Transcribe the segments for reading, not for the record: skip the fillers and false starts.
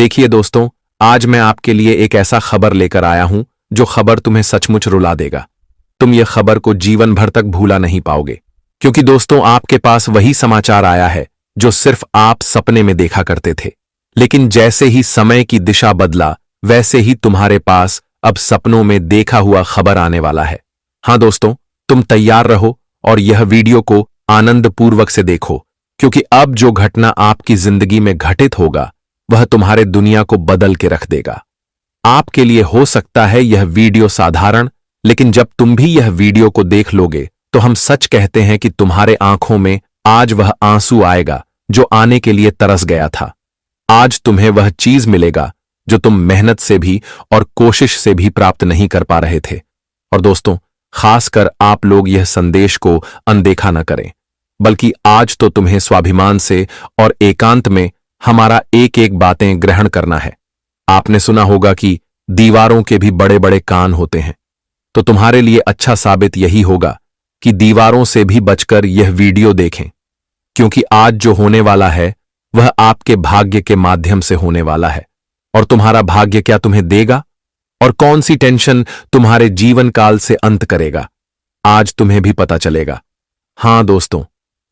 देखिए दोस्तों, आज मैं आपके लिए एक ऐसा खबर लेकर आया हूं जो खबर तुम्हें सचमुच रुला देगा। तुम यह खबर को जीवन भर तक भूला नहीं पाओगे, क्योंकि दोस्तों आपके पास वही समाचार आया है जो सिर्फ आप सपने में देखा करते थे। लेकिन जैसे ही समय की दिशा बदला, वैसे ही तुम्हारे पास अब सपनों में देखा हुआ खबर आने वाला है। हाँ दोस्तों, तुम तैयार रहो और यह वीडियो को आनंदपूर्वक से देखो, क्योंकि अब जो घटना आपकी जिंदगी में घटित होगा वह तुम्हारे दुनिया को बदल के रख देगा। आपके लिए हो सकता है यह वीडियो साधारण, लेकिन जब तुम भी यह वीडियो को देख लोगे तो हम सच कहते हैं कि तुम्हारे आंखों में आज वह आंसू आएगा जो आने के लिए तरस गया था। आज तुम्हें वह चीज मिलेगा जो तुम मेहनत से भी और कोशिश से भी प्राप्त नहीं कर पा रहे थे। और दोस्तों, खासकर आप लोग यह संदेश को अनदेखा न करें, बल्कि आज तो तुम्हें स्वाभिमान से और एकांत में हमारा एक एक बातें ग्रहण करना है। आपने सुना होगा कि दीवारों के भी बड़े बड़े कान होते हैं, तो तुम्हारे लिए अच्छा साबित यही होगा कि दीवारों से भी बचकर यह वीडियो देखें, क्योंकि आज जो होने वाला है वह आपके भाग्य के माध्यम से होने वाला है। और तुम्हारा भाग्य क्या तुम्हें देगा और कौन सी टेंशन तुम्हारे जीवन काल से अंत करेगा, आज तुम्हें भी पता चलेगा। हां दोस्तों,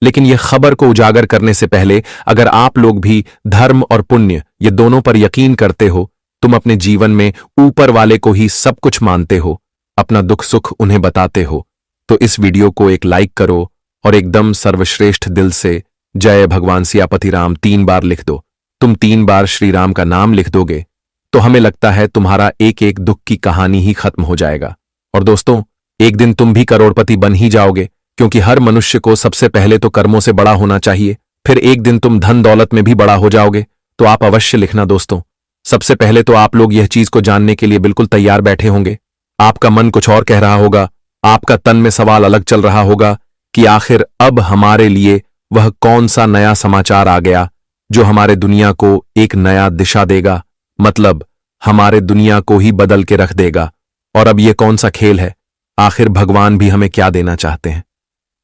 लेकिन यह खबर को उजागर करने से पहले अगर आप लोग भी धर्म और पुण्य ये दोनों पर यकीन करते हो, तुम अपने जीवन में ऊपर वाले को ही सब कुछ मानते हो, अपना दुख सुख उन्हें बताते हो, तो इस वीडियो को एक लाइक करो और एकदम सर्वश्रेष्ठ दिल से जय भगवान सियापति राम 3 बार लिख दो। तुम 3 बार श्री राम का नाम लिख दोगे तो हमें लगता है तुम्हारा एक एक दुख की कहानी ही खत्म हो जाएगा। और दोस्तों, एक दिन तुम भी करोड़पति बन ही जाओगे, क्योंकि हर मनुष्य को सबसे पहले तो कर्मों से बड़ा होना चाहिए, फिर एक दिन तुम धन दौलत में भी बड़ा हो जाओगे। तो आप अवश्य लिखना दोस्तों। सबसे पहले तो आप लोग यह चीज को जानने के लिए बिल्कुल तैयार बैठे होंगे। आपका मन कुछ और कह रहा होगा, आपका तन में सवाल अलग चल रहा होगा कि आखिर अब हमारे लिए वह कौन सा नया समाचार आ गया जो हमारे दुनिया को एक नया दिशा देगा, मतलब हमारे दुनिया को ही बदल के रख देगा। और अब यह कौन सा खेल है, आखिर भगवान भी हमें क्या देना चाहते हैं।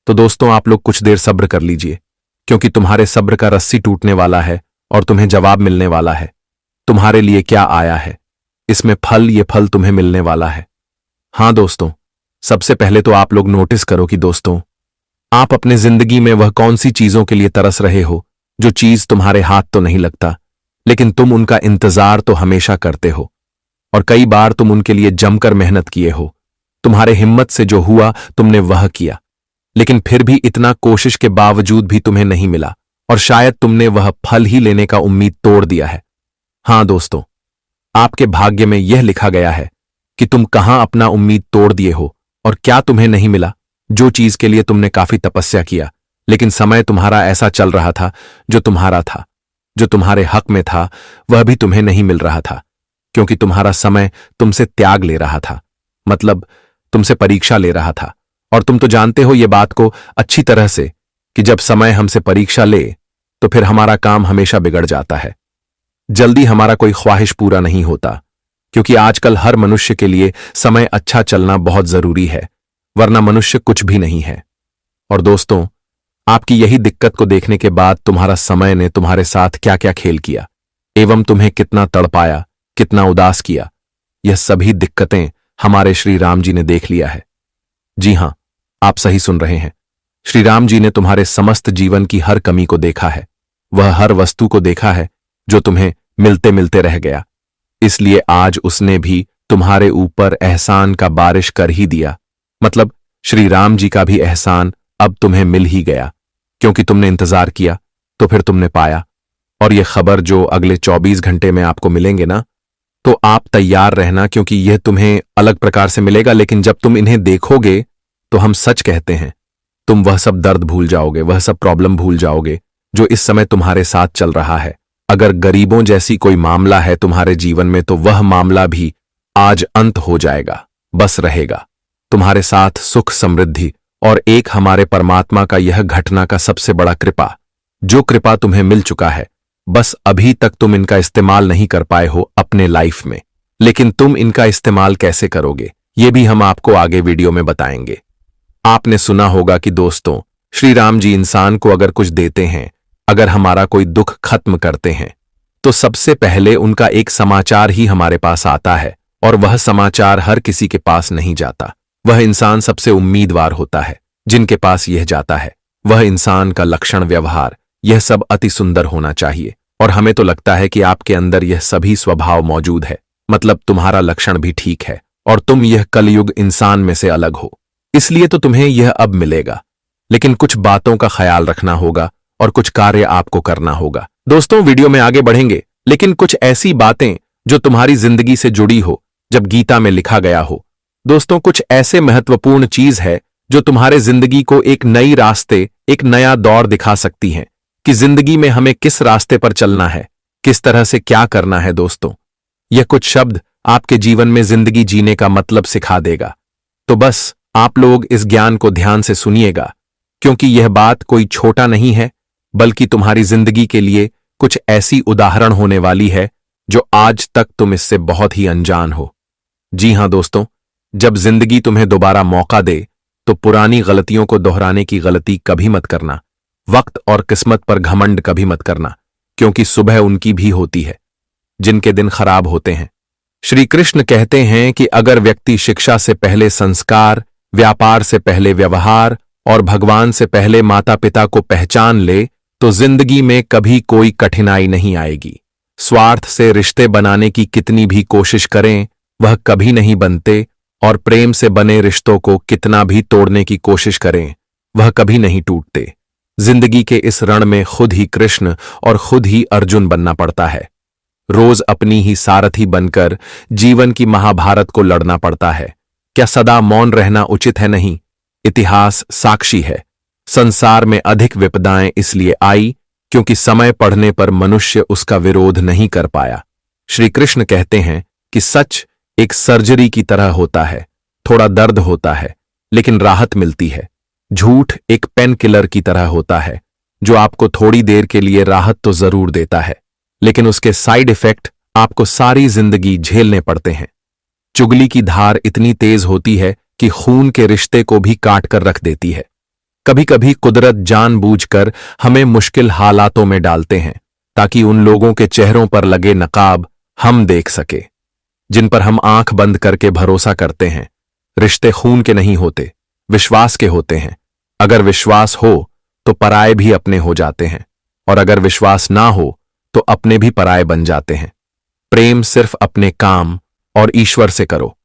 तो दोस्तों, आप लोग कुछ देर सब्र कर लीजिए, क्योंकि तुम्हारे सब्र का रस्सी टूटने वाला है और तुम्हें जवाब मिलने वाला है। तुम्हारे लिए क्या आया है, इसमें फल, ये फल तुम्हें मिलने वाला है। हां दोस्तों, सबसे पहले तो आप लोग नोटिस करो कि दोस्तों, आप अपने जिंदगी में वह कौन सी चीजों के लिए तरस रहे हो जो चीज तुम्हारे हाथ तो नहीं लगता, लेकिन तुम उनका इंतजार तो हमेशा करते हो और कई बार तुम उनके लिए जमकर मेहनत किए हो। तुम्हारे हिम्मत से जो हुआ तुमने वह किया, लेकिन फिर भी इतना कोशिश के बावजूद भी तुम्हें नहीं मिला और शायद तुमने वह फल ही लेने का उम्मीद तोड़ दिया है। हां दोस्तों, आपके भाग्य में यह लिखा गया है कि तुम कहां अपना उम्मीद तोड़ दिए हो और क्या तुम्हें नहीं मिला जो चीज के लिए तुमने काफी तपस्या किया, लेकिन समय तुम्हारा ऐसा चल रहा था, जो तुम्हारा था, जो तुम्हारे हक में था, वह भी तुम्हें नहीं मिल रहा था, क्योंकि तुम्हारा समय तुमसे त्याग ले रहा था, मतलब तुमसे परीक्षा ले रहा था। और तुम तो जानते हो ये बात को अच्छी तरह से कि जब समय हमसे परीक्षा ले तो फिर हमारा काम हमेशा बिगड़ जाता है। जल्दी हमारा कोई ख्वाहिश पूरा नहीं होता, क्योंकि आजकल हर मनुष्य के लिए समय अच्छा चलना बहुत जरूरी है, वरना मनुष्य कुछ भी नहीं है। और दोस्तों, आपकी यही दिक्कत को देखने के बाद तुम्हारा समय ने तुम्हारे साथ क्या क्या खेल किया एवं तुम्हें कितना तड़पाया, कितना उदास किया, यह सभी दिक्कतें हमारे श्री राम जी ने देख लिया है। जी हां, आप सही सुन रहे हैं। श्री राम जी ने तुम्हारे समस्त जीवन की हर कमी को देखा है, वह हर वस्तु को देखा है जो तुम्हें मिलते मिलते रह गया। इसलिए आज उसने भी तुम्हारे ऊपर एहसान का बारिश कर ही दिया, मतलब श्री राम जी का भी एहसान अब तुम्हें मिल ही गया, क्योंकि तुमने इंतजार किया तो फिर तुमने पाया। और यह खबर जो अगले 24 घंटे में आपको मिलेंगे ना, तो आप तैयार रहना, क्योंकि यह तुम्हें अलग प्रकार से मिलेगा, लेकिन जब तुम इन्हें देखोगे तो हम सच कहते हैं तुम वह सब दर्द भूल जाओगे, वह सब प्रॉब्लम भूल जाओगे जो इस समय तुम्हारे साथ चल रहा है। अगर गरीबों जैसी कोई मामला है तुम्हारे जीवन में, तो वह मामला भी आज अंत हो जाएगा, बस रहेगा तुम्हारे साथ सुख, समृद्धि और एक हमारे परमात्मा का यह घटना का सबसे बड़ा कृपा, जो कृपा तुम्हें मिल चुका है। बस अभी तक तुम इनका इस्तेमाल नहीं कर पाए हो अपने लाइफ में, लेकिन तुम इनका इस्तेमाल कैसे करोगे ये भी हम आपको आगे वीडियो में बताएंगे। आपने सुना होगा कि दोस्तों, श्री राम जी इंसान को अगर कुछ देते हैं, अगर हमारा कोई दुख खत्म करते हैं, तो सबसे पहले उनका एक समाचार ही हमारे पास आता है, और वह समाचार हर किसी के पास नहीं जाता। वह इंसान सबसे उम्मीदवार होता है जिनके पास यह जाता है। वह इंसान का लक्षण, व्यवहार, यह सब अति सुंदर होना चाहिए, और हमें तो लगता है कि आपके अंदर यह सभी स्वभाव मौजूद है। मतलब तुम्हारा लक्षण भी ठीक है और तुम यह कलयुग इंसान में से अलग हो, इसलिए तो तुम्हें यह अब मिलेगा। लेकिन कुछ बातों का ख्याल रखना होगा और कुछ कार्य आपको करना होगा। दोस्तों, वीडियो में आगे बढ़ेंगे, लेकिन कुछ ऐसी बातें जो तुम्हारी जिंदगी से जुड़ी हो, जब गीता में लिखा गया हो। दोस्तों, कुछ ऐसे महत्वपूर्ण चीज है जो तुम्हारे जिंदगी को एक नई रास्ते, एक नया दौर दिखा सकती हैं कि जिंदगी में हमें किस रास्ते पर चलना है, किस तरह से क्या करना है। दोस्तों, यह कुछ शब्द आपके जीवन में जिंदगी जीने का मतलब सिखा देगा। तो बस आप लोग इस ज्ञान को ध्यान से सुनिएगा, क्योंकि यह बात कोई छोटा नहीं है, बल्कि तुम्हारी जिंदगी के लिए कुछ ऐसी उदाहरण होने वाली है जो आज तक तुम इससे बहुत ही अनजान हो। जी हां दोस्तों, जब जिंदगी तुम्हें दोबारा मौका दे तो पुरानी गलतियों को दोहराने की गलती कभी मत करना। वक्त और किस्मत पर घमंड कभी मत करना, क्योंकि सुबह उनकी भी होती है जिनके दिन खराब होते हैं। श्री कृष्ण कहते हैं कि अगर व्यक्ति शिक्षा से पहले संस्कार, व्यापार से पहले व्यवहार और भगवान से पहले माता पिता को पहचान ले तो जिंदगी में कभी कोई कठिनाई नहीं आएगी। स्वार्थ से रिश्ते बनाने की कितनी भी कोशिश करें, वह कभी नहीं बनते, और प्रेम से बने रिश्तों को कितना भी तोड़ने की कोशिश करें, वह कभी नहीं टूटते। जिंदगी के इस रण में खुद ही कृष्ण और खुद ही अर्जुन बनना पड़ता है। रोज अपनी ही सारथी बनकर जीवन की महाभारत को लड़ना पड़ता है। क्या सदा मौन रहना उचित है? नहीं। इतिहास साक्षी है, संसार में अधिक विपदाएं इसलिए आई क्योंकि समय पढ़ने पर मनुष्य उसका विरोध नहीं कर पाया। श्री कृष्ण कहते हैं कि सच एक सर्जरी की तरह होता है, थोड़ा दर्द होता है लेकिन राहत मिलती है। झूठ एक पेन किलर की तरह होता है, जो आपको थोड़ी देर के लिए राहत तो जरूर देता है, लेकिन उसके साइड इफेक्ट आपको सारी जिंदगी झेलने पड़ते हैं। चुगली की धार इतनी तेज होती है कि खून के रिश्ते को भी काट कर रख देती है। कभी कभी कुदरत जानबूझकर हमें मुश्किल हालातों में डालते हैं ताकि उन लोगों के चेहरों पर लगे नकाब हम देख सके जिन पर हम आंख बंद करके भरोसा करते हैं। रिश्ते खून के नहीं होते, विश्वास के होते हैं। अगर विश्वास हो तो पराये भी अपने हो जाते हैं, और अगर विश्वास ना हो तो अपने भी पराये बन जाते हैं। प्रेम सिर्फ अपने काम और ईश्वर से करो,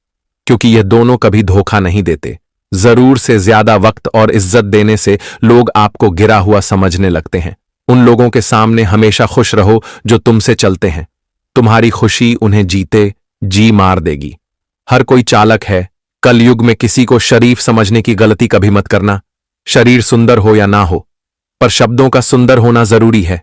क्योंकि यह दोनों कभी धोखा नहीं देते। जरूर से ज्यादा वक्त और इज्जत देने से लोग आपको गिरा हुआ समझने लगते हैं। उन लोगों के सामने हमेशा खुश रहो जो तुमसे चलते हैं। तुम्हारी खुशी उन्हें जीते जी मार देगी। हर कोई चालक है। कलयुग में किसी को शरीफ समझने की गलती कभी मत करना। शरीर सुंदर हो या ना हो, पर शब्दों का सुंदर होना जरूरी है,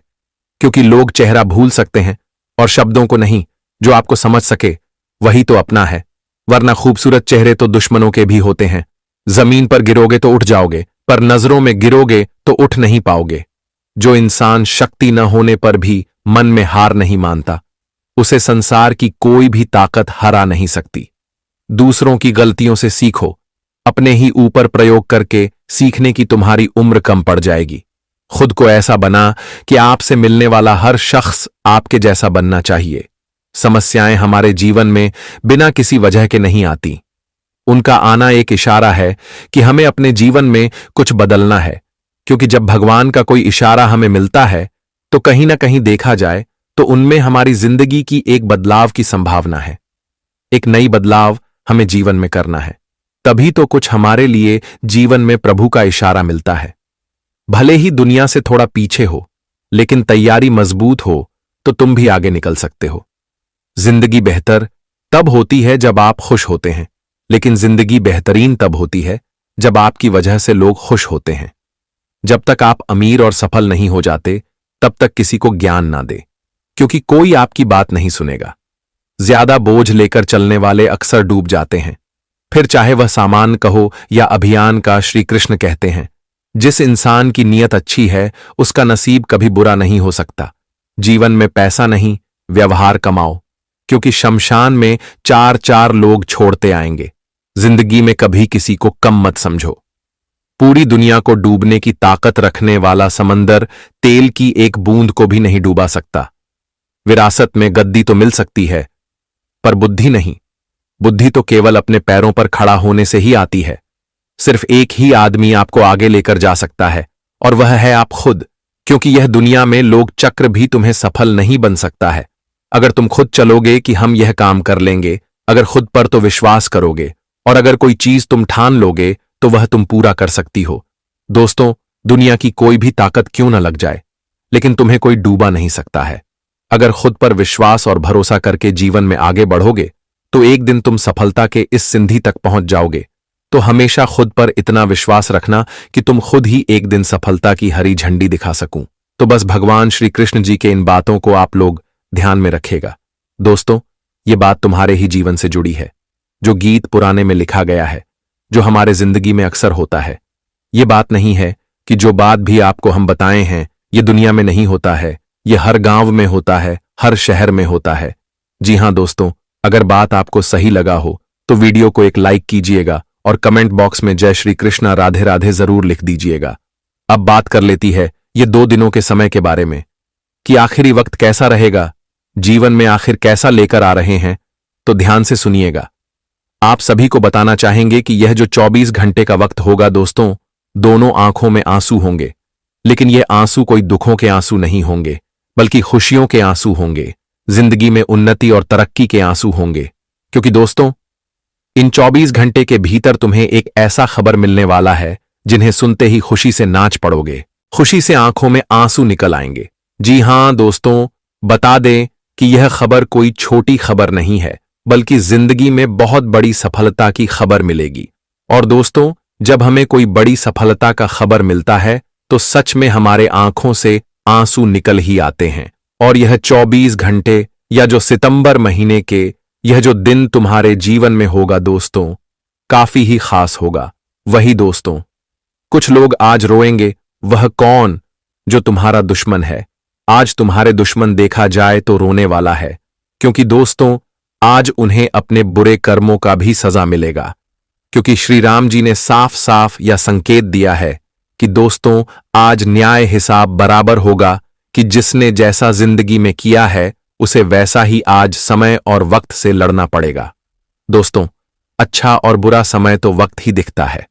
क्योंकि लोग चेहरा भूल सकते हैं और शब्दों को नहीं। जो आपको समझ सके वही तो अपना है, वरना खूबसूरत चेहरे तो दुश्मनों के भी होते हैं। जमीन पर गिरोगे तो उठ जाओगे, पर नजरों में गिरोगे तो उठ नहीं पाओगे। जो इंसान शक्ति न होने पर भी मन में हार नहीं मानता, उसे संसार की कोई भी ताकत हरा नहीं सकती। दूसरों की गलतियों से सीखो, अपने ही ऊपर प्रयोग करके सीखने की तुम्हारी उम्र कम पड़ जाएगी। खुद को ऐसा बना कि आपसे मिलने वाला हर शख्स आपके जैसा बनना चाहिए। समस्याएं हमारे जीवन में बिना किसी वजह के नहीं आती। उनका आना एक इशारा है कि हमें अपने जीवन में कुछ बदलना है, क्योंकि जब भगवान का कोई इशारा हमें मिलता है तो कहीं ना कहीं देखा जाए तो उनमें हमारी जिंदगी की एक बदलाव की संभावना है। एक नई बदलाव हमें जीवन में करना है, तभी तो कुछ हमारे लिए जीवन में प्रभु का इशारा मिलता है। भले ही दुनिया से थोड़ा पीछे हो, लेकिन तैयारी मजबूत हो तो तुम भी आगे निकल सकते हो। जिंदगी बेहतर तब होती है जब आप खुश होते हैं, लेकिन जिंदगी बेहतरीन तब होती है जब आपकी वजह से लोग खुश होते हैं। जब तक आप अमीर और सफल नहीं हो जाते, तब तक किसी को ज्ञान ना दे, क्योंकि कोई आपकी बात नहीं सुनेगा। ज्यादा बोझ लेकर चलने वाले अक्सर डूब जाते हैं, फिर चाहे वह सामान कहो या अभियान का। श्री कृष्ण कहते हैं, जिस इंसान की नीयत अच्छी है उसका नसीब कभी बुरा नहीं हो सकता। जीवन में पैसा नहीं, व्यवहार कमाओ, क्योंकि शमशान में 4-4 लोग छोड़ते आएंगे। जिंदगी में कभी किसी को कम मत समझो। पूरी दुनिया को डूबने की ताकत रखने वाला समंदर तेल की एक बूंद को भी नहीं डूबा सकता। विरासत में गद्दी तो मिल सकती है, पर बुद्धि नहीं। बुद्धि तो केवल अपने पैरों पर खड़ा होने से ही आती है। सिर्फ एक ही आदमी आपको आगे लेकर जा सकता है, और वह है आप खुद। क्योंकि यह दुनिया में लोग चक्र भी तुम्हें सफल नहीं बन सकता है। अगर तुम खुद चलोगे कि हम यह काम कर लेंगे, अगर खुद पर तो विश्वास करोगे, और अगर कोई चीज तुम ठान लोगे तो वह तुम पूरा कर सकती हो। दोस्तों, दुनिया की कोई भी ताकत क्यों न लग जाए, लेकिन तुम्हें कोई डूबा नहीं सकता है। अगर खुद पर विश्वास और भरोसा करके जीवन में आगे बढ़ोगे तो एक दिन तुम सफलता के इस सिंधी तक पहुंच जाओगे। तो हमेशा खुद पर इतना विश्वास रखना कि तुम खुद ही एक दिन सफलता की हरी झंडी दिखा सकूं। तो बस भगवान श्री कृष्ण जी के इन बातों को आप लोग ध्यान में रखेगा। दोस्तों, ये बात तुम्हारे ही जीवन से जुड़ी है। जो गीत पुराने में लिखा गया है, जो हमारे जिंदगी में अक्सर होता है। ये बात नहीं है कि जो बात भी आपको हम बताए हैं ये दुनिया में नहीं होता है, ये हर गांव में होता है, हर शहर में होता है। जी हां दोस्तों, अगर बात आपको सही लगा हो तो वीडियो को एक लाइक कीजिएगा और कमेंट बॉक्स में जय श्री कृष्णा राधे राधे जरूर लिख दीजिएगा। अब बात कर लेती है ये 2 दिनों के समय के बारे में कि आखिरी वक्त कैसा रहेगा, जीवन में आखिर कैसा लेकर आ रहे हैं। तो ध्यान से सुनिएगा। आप सभी को बताना चाहेंगे कि यह जो 24 घंटे का वक्त होगा दोस्तों, दोनों आंखों में आंसू होंगे। लेकिन ये आंसू कोई दुखों के आंसू नहीं होंगे, बल्कि खुशियों के आंसू होंगे, जिंदगी में उन्नति और तरक्की के आंसू होंगे। क्योंकि दोस्तों, इन 24 घंटे के भीतर तुम्हें एक ऐसा खबर मिलने वाला है जिन्हें सुनते ही खुशी से नाच पड़ोगे, खुशी से आंखों में आंसू निकल आएंगे। जी हां दोस्तों, बता दें कि यह खबर कोई छोटी खबर नहीं है, बल्कि जिंदगी में बहुत बड़ी सफलता की खबर मिलेगी। और दोस्तों, जब हमें कोई बड़ी सफलता का खबर मिलता है तो सच में हमारे आंखों से आंसू निकल ही आते हैं। और यह 24 घंटे या जो सितंबर महीने के यह जो दिन तुम्हारे जीवन में होगा दोस्तों, काफी ही खास होगा। वही दोस्तों, कुछ लोग आज रोएंगे। वह कौन? जो तुम्हारा दुश्मन है। आज तुम्हारे दुश्मन देखा जाए तो रोने वाला है, क्योंकि दोस्तों आज उन्हें अपने बुरे कर्मों का भी सजा मिलेगा। क्योंकि श्री राम जी ने साफ साफ यह संकेत दिया है कि दोस्तों आज न्याय हिसाब बराबर होगा, कि जिसने जैसा जिंदगी में किया है उसे वैसा ही आज समय और वक्त से लड़ना पड़ेगा। दोस्तों, अच्छा और बुरा समय तो वक्त ही दिखता है।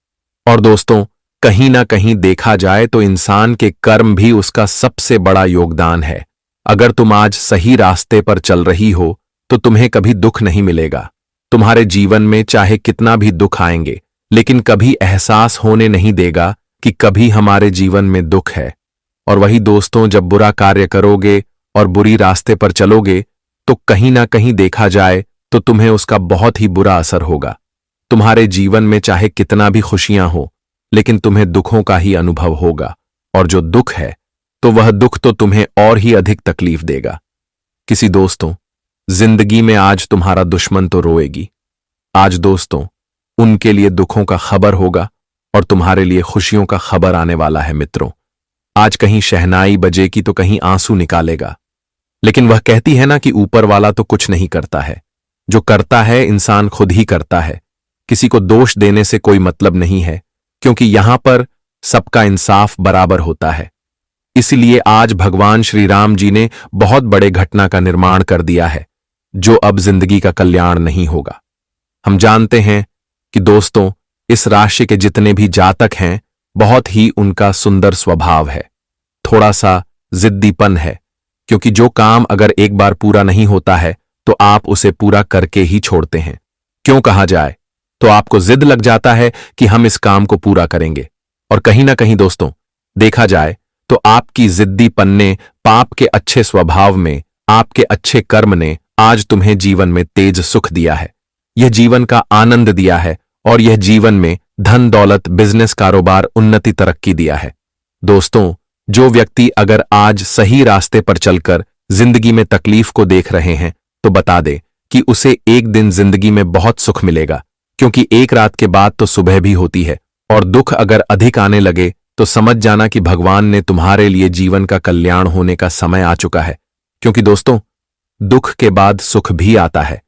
और दोस्तों, कहीं ना कहीं देखा जाए तो इंसान के कर्म भी उसका सबसे बड़ा योगदान है। अगर तुम आज सही रास्ते पर चल रही हो तो तुम्हें कभी दुख नहीं मिलेगा। तुम्हारे जीवन में चाहे कितना भी दुख आएंगे, लेकिन कभी एहसास होने नहीं देगा कि कभी हमारे जीवन में दुख है। और वही दोस्तों, जब बुरा कार्य करोगे और बुरी रास्ते पर चलोगे तो कहीं ना कहीं देखा जाए तो तुम्हें उसका बहुत ही बुरा असर होगा। तुम्हारे जीवन में चाहे कितना भी खुशियां हो, लेकिन तुम्हें दुखों का ही अनुभव होगा। और जो दुख है तो वह दुख तो तुम्हें और ही अधिक तकलीफ देगा। किसी दोस्तों, जिंदगी में आज तुम्हारा दुश्मन तो रोएगी। आज दोस्तों उनके लिए दुखों का खबर होगा और तुम्हारे लिए खुशियों का खबर आने वाला है। मित्रों, आज कहीं शहनाई बजेगी तो कहीं आंसू निकालेगा। लेकिन वह कहती है ना कि ऊपर वाला तो कुछ नहीं करता है, जो करता है इंसान खुद ही करता है। किसी को दोष देने से कोई मतलब नहीं है, क्योंकि यहां पर सबका इंसाफ बराबर होता है। इसलिए आज भगवान श्री राम जी ने बहुत बड़े घटना का निर्माण कर दिया है, जो अब जिंदगी का कल्याण नहीं होगा। हम जानते हैं कि दोस्तों इस राशि के जितने भी जातक हैं, बहुत ही उनका सुंदर स्वभाव है, थोड़ा सा जिद्दीपन है। क्योंकि जो काम अगर एक बार पूरा नहीं होता है तो आप उसे पूरा करके ही छोड़ते हैं। क्यों कहा जाए तो आपको जिद लग जाता है कि हम इस काम को पूरा करेंगे। और कहीं ना कहीं दोस्तों देखा जाए तो आपकी जिद्दीपन ने, पाप के अच्छे स्वभाव में, आपके अच्छे कर्म ने आज तुम्हें जीवन में तेज सुख दिया है, यह जीवन का आनंद दिया है, और यह जीवन में धन दौलत, बिजनेस, कारोबार, उन्नति, तरक्की दिया है। दोस्तों, जो व्यक्ति अगर आज सही रास्ते पर चलकर जिंदगी में तकलीफ को देख रहे हैं तो बता दे कि उसे एक दिन जिंदगी में बहुत सुख मिलेगा। क्योंकि एक रात के बाद तो सुबह भी होती है, और दुख अगर अधिक आने लगे तो समझ जाना कि भगवान ने तुम्हारे लिए जीवन का कल्याण होने का समय आ चुका है। क्योंकि दोस्तों दुख के बाद सुख भी आता है।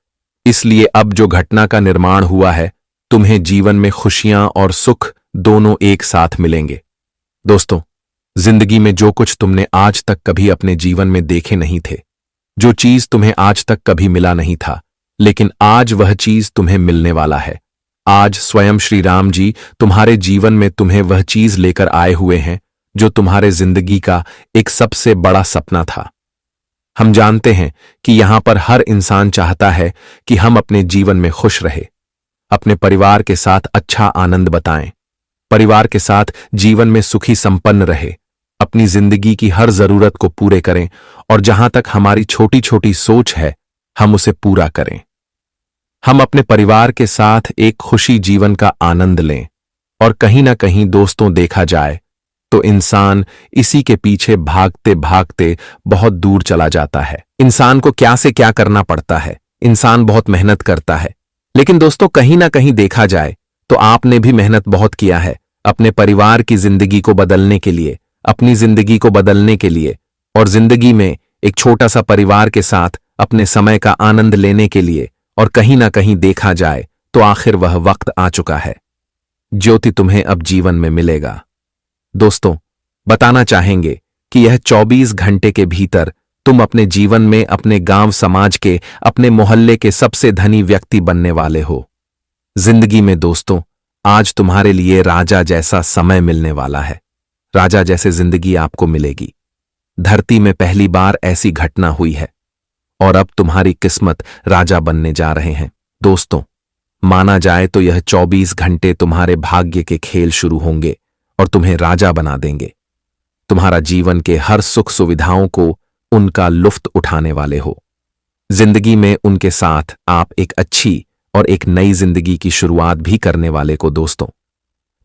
इसलिए अब जो घटना का निर्माण हुआ है, तुम्हें जीवन में खुशियां और सुख दोनों एक साथ मिलेंगे। दोस्तों, जिंदगी में जो कुछ तुमने आज तक कभी अपने जीवन में देखे नहीं थे, जो चीज तुम्हें आज तक कभी मिला नहीं था, लेकिन आज वह चीज तुम्हें मिलने वाला है। आज स्वयं श्री राम जी तुम्हारे जीवन में तुम्हें वह चीज लेकर आए हुए हैं जो तुम्हारे जिंदगी का एक सबसे बड़ा सपना था। हम जानते हैं कि यहां पर हर इंसान चाहता है कि हम अपने जीवन में खुश रहे, अपने परिवार के साथ अच्छा आनंद बताएं, परिवार के साथ जीवन में सुखी संपन्न रहे, अपनी जिंदगी की हर जरूरत को पूरे करें और जहां तक हमारी छोटी छोटी सोच है हम उसे पूरा करें। हम अपने परिवार के साथ एक खुशी जीवन का आनंद लें और कहीं ना कहीं दोस्तों देखा जाए तो इंसान इसी के पीछे भागते भागते बहुत दूर चला जाता है। इंसान को क्या से क्या करना पड़ता है, इंसान बहुत मेहनत करता है, लेकिन दोस्तों कहीं ना कहीं देखा जाए तो आपने भी मेहनत बहुत किया है अपने परिवार की जिंदगी को बदलने के लिए, अपनी जिंदगी को बदलने के लिए और जिंदगी में एक छोटा सा परिवार के साथ अपने समय का आनंद लेने के लिए। और कहीं ना कहीं देखा जाए तो आखिर वह वक्त आ चुका है, ज्योति तुम्हें अब जीवन में मिलेगा। दोस्तों बताना चाहेंगे कि यह 24 घंटे के भीतर तुम अपने जीवन में अपने गांव समाज के, अपने मोहल्ले के सबसे धनी व्यक्ति बनने वाले हो। जिंदगी में दोस्तों आज तुम्हारे लिए राजा जैसा समय मिलने वाला है, राजा जैसे जिंदगी आपको मिलेगी। धरती में पहली बार ऐसी घटना हुई है और अब तुम्हारी किस्मत राजा बनने जा रहे हैं। दोस्तों माना जाए तो यह 24 घंटे तुम्हारे भाग्य के खेल शुरू होंगे और तुम्हें राजा बना देंगे। तुम्हारा जीवन के हर सुख सुविधाओं को उनका लुफ्त उठाने वाले हो। जिंदगी में उनके साथ आप एक अच्छी और एक नई जिंदगी की शुरुआत भी करने वाले को। दोस्तों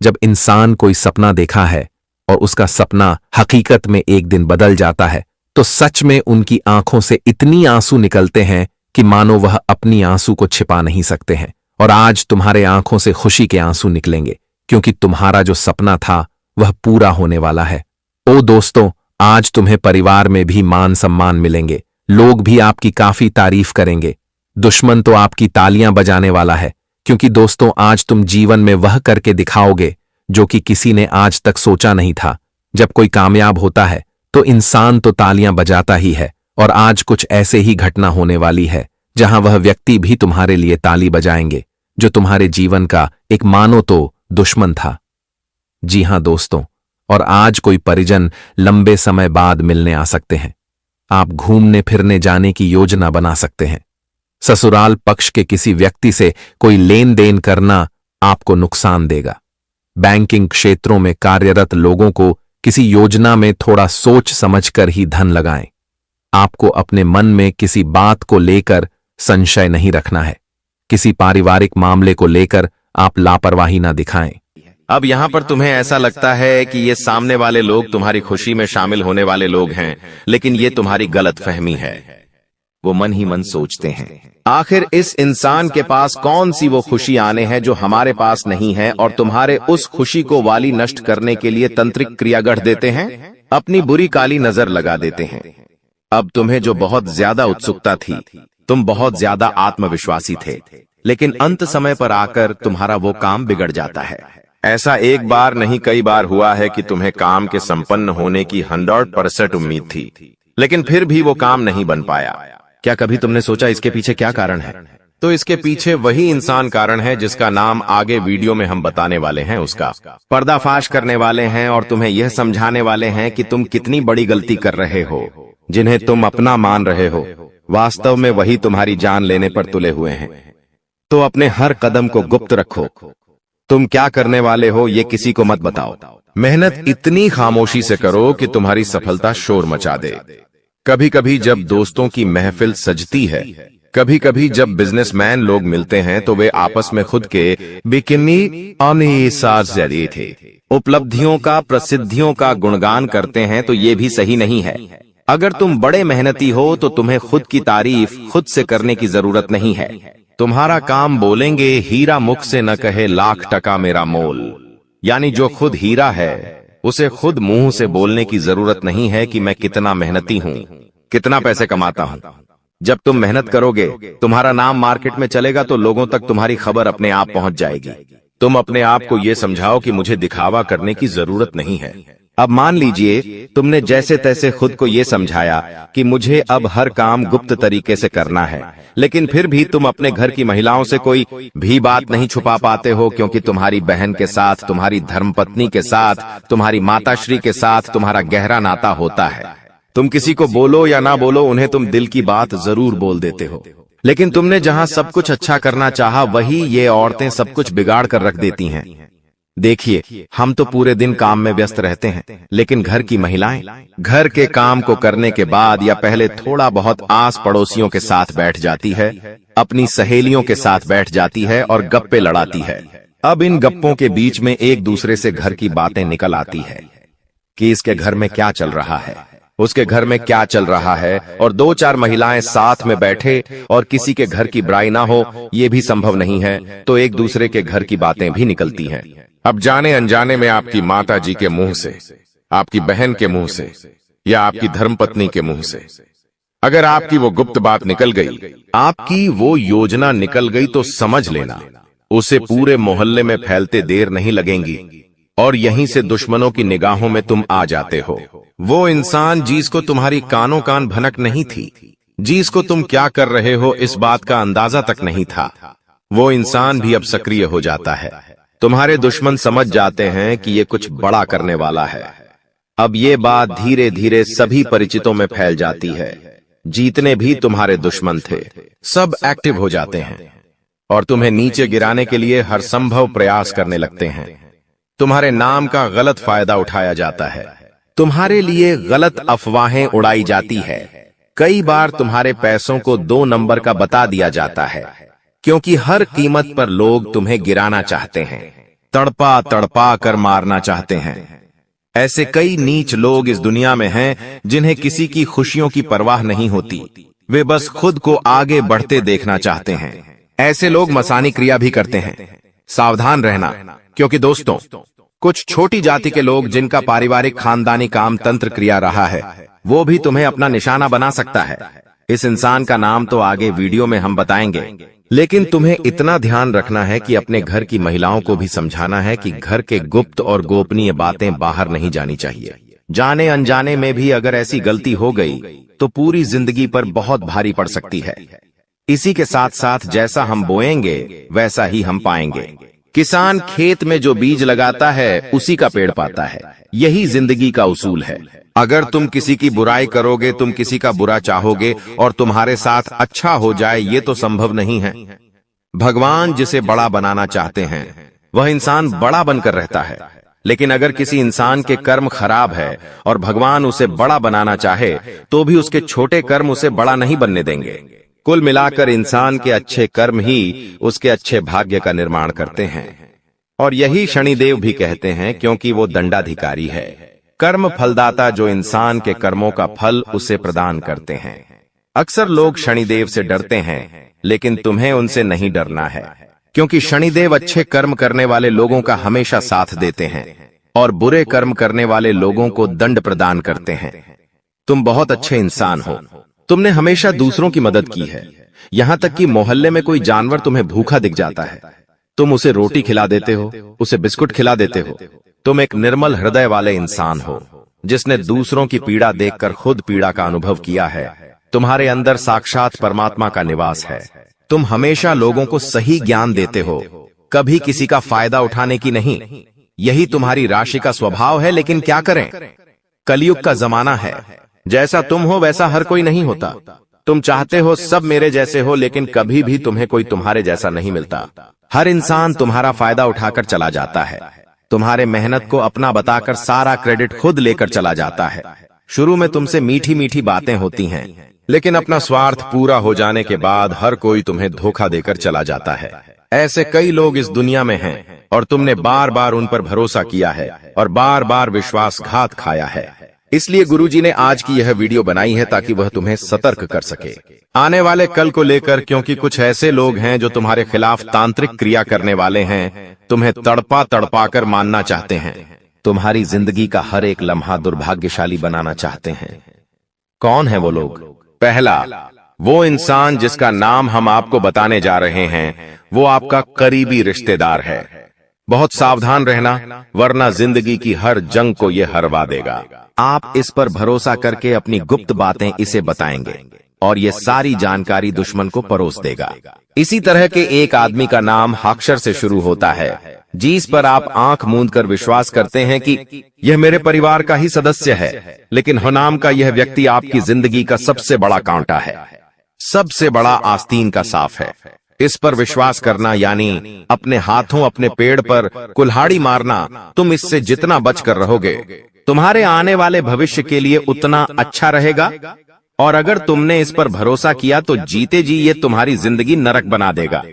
जब इंसान कोई सपना देखा है और उसका सपना हकीकत में एक दिन बदल जाता है तो सच में उनकी आंखों से इतनी आंसू निकलते हैं कि मानो वह अपनी आंसू को छिपा नहीं सकते हैं। और आज तुम्हारे आंखों से खुशी के आंसू निकलेंगे क्योंकि तुम्हारा जो सपना था वह पूरा होने वाला है। ओ दोस्तों आज तुम्हें परिवार में भी मान सम्मान मिलेंगे, लोग भी आपकी काफी तारीफ करेंगे, दुश्मन तो आपकी तालियां बजाने वाला है क्योंकि दोस्तों आज तुम जीवन में वह करके दिखाओगे जो कि किसी ने आज तक सोचा नहीं था। जब कोई कामयाब होता है तो इंसान तो तालियां बजाता ही है और आज कुछ ऐसे ही घटना होने वाली है जहां वह व्यक्ति भी तुम्हारे लिए ताली बजाएंगे जो तुम्हारे जीवन का एक मानो तो दुश्मन था। जी हां दोस्तों, और आज कोई परिजन लंबे समय बाद मिलने आ सकते हैं। आप घूमने फिरने जाने की योजना बना सकते हैं। ससुराल पक्ष के किसी व्यक्ति से कोई लेन देन करना आपको नुकसान देगा। बैंकिंग क्षेत्रों में कार्यरत लोगों को किसी योजना में थोड़ा सोच समझकर ही धन लगाएं। आपको अपने मन में किसी बात को लेकर संशय नहीं रखना है। किसी पारिवारिक मामले को लेकर आप लापरवाही ना दिखाएं। अब यहाँ पर तुम्हें ऐसा लगता है कि ये सामने वाले लोग तुम्हारी खुशी में शामिल होने वाले लोग हैं, लेकिन ये तुम्हारी गलतफहमी है। वो मन ही मन सोचते हैं आखिर इस इंसान के पास कौन सी वो खुशी आने है जो हमारे पास नहीं है, और तुम्हारे उस खुशी को वाली नष्ट करने के लिए तंत्रिक क्रिया गढ़ देते हैं, अपनी बुरी काली नजर लगा देते हैं। अब तुम्हें जो बहुत ज्यादा उत्सुकता थी, तुम बहुत ज्यादा आत्मविश्वासी थे, लेकिन अंत समय पर आकर तुम्हारा वो काम बिगड़ जाता है। ऐसा एक बार नहीं कई बार हुआ है कि तुम्हें काम के संपन्न होने की 100% उम्मीद थी, लेकिन फिर भी वो काम नहीं बन पाया। क्या कभी तुमने सोचा इसके पीछे क्या कारण है? तो इसके पीछे वही इंसान कारण है जिसका नाम आगे वीडियो में हम बताने वाले हैं। उसका पर्दाफाश करने वाले हैं और तुम्हें यह समझाने वाले हैं कि तुम कितनी बड़ी गलती कर रहे हो। जिन्हें तुम अपना मान रहे हो, वास्तव में वही तुम्हारी जान लेने पर तुले हुए हैं। तो अपने हर कदम को गुप्त रखो। तुम क्या करने वाले हो ये किसी को मत बताओ। मेहनत इतनी खामोशी से करो कि तुम्हारी सफलता शोर मचा दे। कभी कभी जब दोस्तों की महफिल सजती है, कभी कभी जब बिजनेसमैन लोग मिलते हैं तो वे आपस में खुद के बिकिनी जरिए थे उपलब्धियों का, प्रसिद्धियों का गुणगान करते हैं, तो ये भी सही नहीं है। अगर तुम बड़े मेहनती हो तो तुम्हें खुद की तारीफ खुद से करने की जरूरत नहीं है। तुम्हारा काम बोलेंगे हीरा मुख से न कहे लाख टका मेरा मोल, यानी जो खुद हीरा है उसे खुद मुंह से बोलने की जरूरत नहीं है कि मैं कितना मेहनती हूँ, कितना पैसे कमाता हूँ। जब तुम मेहनत करोगे, तुम्हारा नाम मार्केट में चलेगा तो लोगों तक तुम्हारी खबर अपने आप पहुंच जाएगी। तुम अपने आप को ये समझाओ कि मुझे दिखावा करने की जरूरत नहीं है। अब मान लीजिए तुमने जैसे तैसे खुद को ये समझाया कि मुझे अब हर काम गुप्त तरीके से करना है, लेकिन फिर भी तुम अपने घर की महिलाओं से कोई भी बात नहीं छुपा पाते हो, क्योंकि तुम्हारी बहन के साथ, तुम्हारी धर्मपत्नी के साथ, तुम्हारी माताश्री के साथ तुम्हारा गहरा नाता होता है। तुम किसी को बोलो या ना बोलो, उन्हें तुम दिल की बात जरूर बोल देते हो। लेकिन तुमने जहां सब कुछ अच्छा करना चाहा, वही ये औरतें सब कुछ बिगाड़ कर रख देती हैं। देखिए, हम तो पूरे दिन काम में व्यस्त रहते हैं, लेकिन घर की महिलाएं घर के काम को करने के बाद या पहले थोड़ा बहुत आस पड़ोसियों के साथ बैठ जाती है, अपनी सहेलियों के साथ बैठ जाती है और गप्पे लड़ाती है। अब इन गप्पों के बीच में एक दूसरे से घर की बातें निकल आती है कि इसके घर में क्या चल रहा है, उसके घर में क्या चल रहा है, और दो चार महिलाएं साथ में बैठे और किसी के घर की बुराई ना हो, ये भी संभव नहीं है, तो एक दूसरे के घर की बातें भी निकलती हैं। अब जाने अनजाने में आपकी माता जी के मुंह से, आपकी बहन के मुंह से या आपकी धर्मपत्नी के मुंह से अगर आपकी वो गुप्त बात निकल गई, आपकी वो योजना निकल गई, तो समझ लेना उसे पूरे मोहल्ले में फैलते देर नहीं लगेंगी और यहीं से दुश्मनों की निगाहों में तुम आ जाते हो। वो इंसान जिसको तुम्हारी कानों कान भनक नहीं थी, जिसको तुम क्या कर रहे हो इस बात का अंदाजा तक नहीं था, वो इंसान भी अब सक्रिय हो जाता है। तुम्हारे दुश्मन समझ जाते हैं कि ये कुछ बड़ा करने वाला है। अब ये बात धीरे धीरे सभी परिचितों में फैल जाती है। जितने भी तुम्हारे दुश्मन थे, सब एक्टिव हो जाते हैं और तुम्हें नीचे गिराने के लिए हर संभव प्रयास करने लगते हैं। तुम्हारे नाम का गलत फायदा उठाया जाता है, तुम्हारे लिए गलत अफवाहें उड़ाई जाती है। कई बार तुम्हारे पैसों को 2 नंबर का बता दिया जाता है, क्योंकि हर कीमत पर लोग तुम्हें गिराना चाहते हैं, तड़पा तड़पा कर मारना चाहते हैं। ऐसे कई नीच लोग इस दुनिया में हैं जिन्हें किसी की खुशियों की परवाह नहीं होती, वे बस खुद को आगे बढ़ते देखना चाहते हैं। ऐसे लोग मसानी क्रिया भी करते हैं। सावधान रहना, क्योंकि दोस्तों, कुछ छोटी जाति के लोग जिनका पारिवारिक खानदानी काम तंत्र क्रिया रहा है, वो भी तुम्हें अपना निशाना बना सकता है। इस इंसान का नाम तो आगे वीडियो में हम बताएंगे, लेकिन तुम्हें इतना ध्यान रखना है कि अपने घर की महिलाओं को भी समझाना है कि घर के गुप्त और गोपनीय बातें बाहर नहीं जानी चाहिए। जाने अनजाने में भी अगर ऐसी गलती हो गई तो पूरी जिंदगी पर बहुत भारी पड़ सकती है। इसी के साथ साथ जैसा हम बोएंगे वैसा ही हम पाएंगे। किसान खेत में जो बीज लगाता है उसी का पेड़ पाता है, यही जिंदगी का उसूल है। अगर तुम किसी की बुराई करोगे, तुम किसी का बुरा चाहोगे और तुम्हारे साथ अच्छा हो जाए, ये तो संभव नहीं है। भगवान जिसे बड़ा बनाना चाहते हैं वह इंसान बड़ा बनकर रहता है, लेकिन अगर किसी इंसान के कर्म खराब है और भगवान उसे बड़ा बनाना चाहे तो भी उसके छोटे कर्म उसे बड़ा नहीं बनने देंगे। कुल मिलाकर इंसान के अच्छे कर्म ही उसके अच्छे भाग्य का निर्माण करते हैं, और यही शनिदेव भी कहते हैं, क्योंकि वो दंडाधिकारी है, कर्म फलदाता, जो इंसान के कर्मों का फल उसे प्रदान करते हैं। अक्सर लोग शनिदेव से डरते हैं, लेकिन तुम्हें उनसे नहीं डरना है, क्योंकि शनिदेव अच्छे कर्म करने वाले लोगों का हमेशा साथ देते हैं और बुरे कर्म करने वाले लोगों को दंड प्रदान करते हैं। तुम बहुत अच्छे इंसान हो, तुमने हमेशा दूसरों की मदद की है, यहाँ तक कि मोहल्ले में कोई जानवर तुम्हें भूखा दिख जाता है, तुम उसे रोटी खिला देते हो, उसे बिस्कुट खिला देते हो। तुम एक निर्मल हृदय वाले इंसान हो, जिसने दूसरों की पीड़ा देखकर खुद पीड़ा का अनुभव किया है। तुम्हारे अंदर साक्षात परमात्मा का निवास है। तुम हमेशा लोगों को सही ज्ञान देते हो, कभी किसी का फायदा उठाने की नहीं। यही तुम्हारी राशि का स्वभाव है, लेकिन क्या करें, कलयुग का जमाना है। जैसा तुम हो वैसा हर कोई नहीं होता। तुम चाहते हो सब मेरे जैसे हो, लेकिन कभी भी तुम्हें कोई तुम्हारे जैसा नहीं मिलता। हर इंसान तुम्हारा फायदा उठाकर चला जाता है, तुम्हारे मेहनत को अपना बताकर सारा क्रेडिट खुद लेकर चला जाता है। शुरू में तुमसे मीठी मीठी बातें होती हैं, लेकिन अपना स्वार्थ पूरा हो जाने के बाद हर कोई तुम्हें धोखा देकर चला जाता है। ऐसे कई लोग इस दुनिया में हैं और तुमने बार बार उन पर भरोसा किया है और बार बार विश्वासघात खाया है। इसलिए गुरुजी ने आज की यह वीडियो बनाई है ताकि वह तुम्हें सतर्क कर सके आने वाले कल को लेकर, क्योंकि कुछ ऐसे लोग हैं जो तुम्हारे खिलाफ तांत्रिक क्रिया करने वाले हैं, तुम्हें तड़पा तड़पा कर मानना चाहते हैं, तुम्हारी जिंदगी का हर एक लम्हा दुर्भाग्यशाली बनाना चाहते हैं। कौन है वो लोग? पहला, वो इंसान जिसका नाम हम आपको बताने जा रहे हैं, वो आपका करीबी रिश्तेदार है। बहुत सावधान रहना, वरना जिंदगी की हर जंग को ये हरवा देगा। आप इस पर भरोसा करके अपनी गुप्त बातें इसे बताएंगे और ये सारी जानकारी दुश्मन को परोस देगा। इसी तरह के एक आदमी का नाम अक्षर से शुरू होता है, जिस पर आप आंख मूंद कर विश्वास करते हैं कि यह मेरे परिवार का ही सदस्य है, लेकिन नाम का यह व्यक्ति आपकी जिंदगी का सबसे बड़ा कांटा है, सबसे बड़ा आस्तीन का साफ है। इस पर विश्वास करना यानी अपने हाथों अपने पेड़ पर कुल्हाड़ी मारना। तुम इससे जितना बचकर रहोगे, तुम्हारे आने वाले भविष्य के लिए उतना अच्छा रहेगा। और अगर तुमने इस पर भरोसा किया तो जीते जी ये तुम्हारी जिंदगी नरक बना देगा।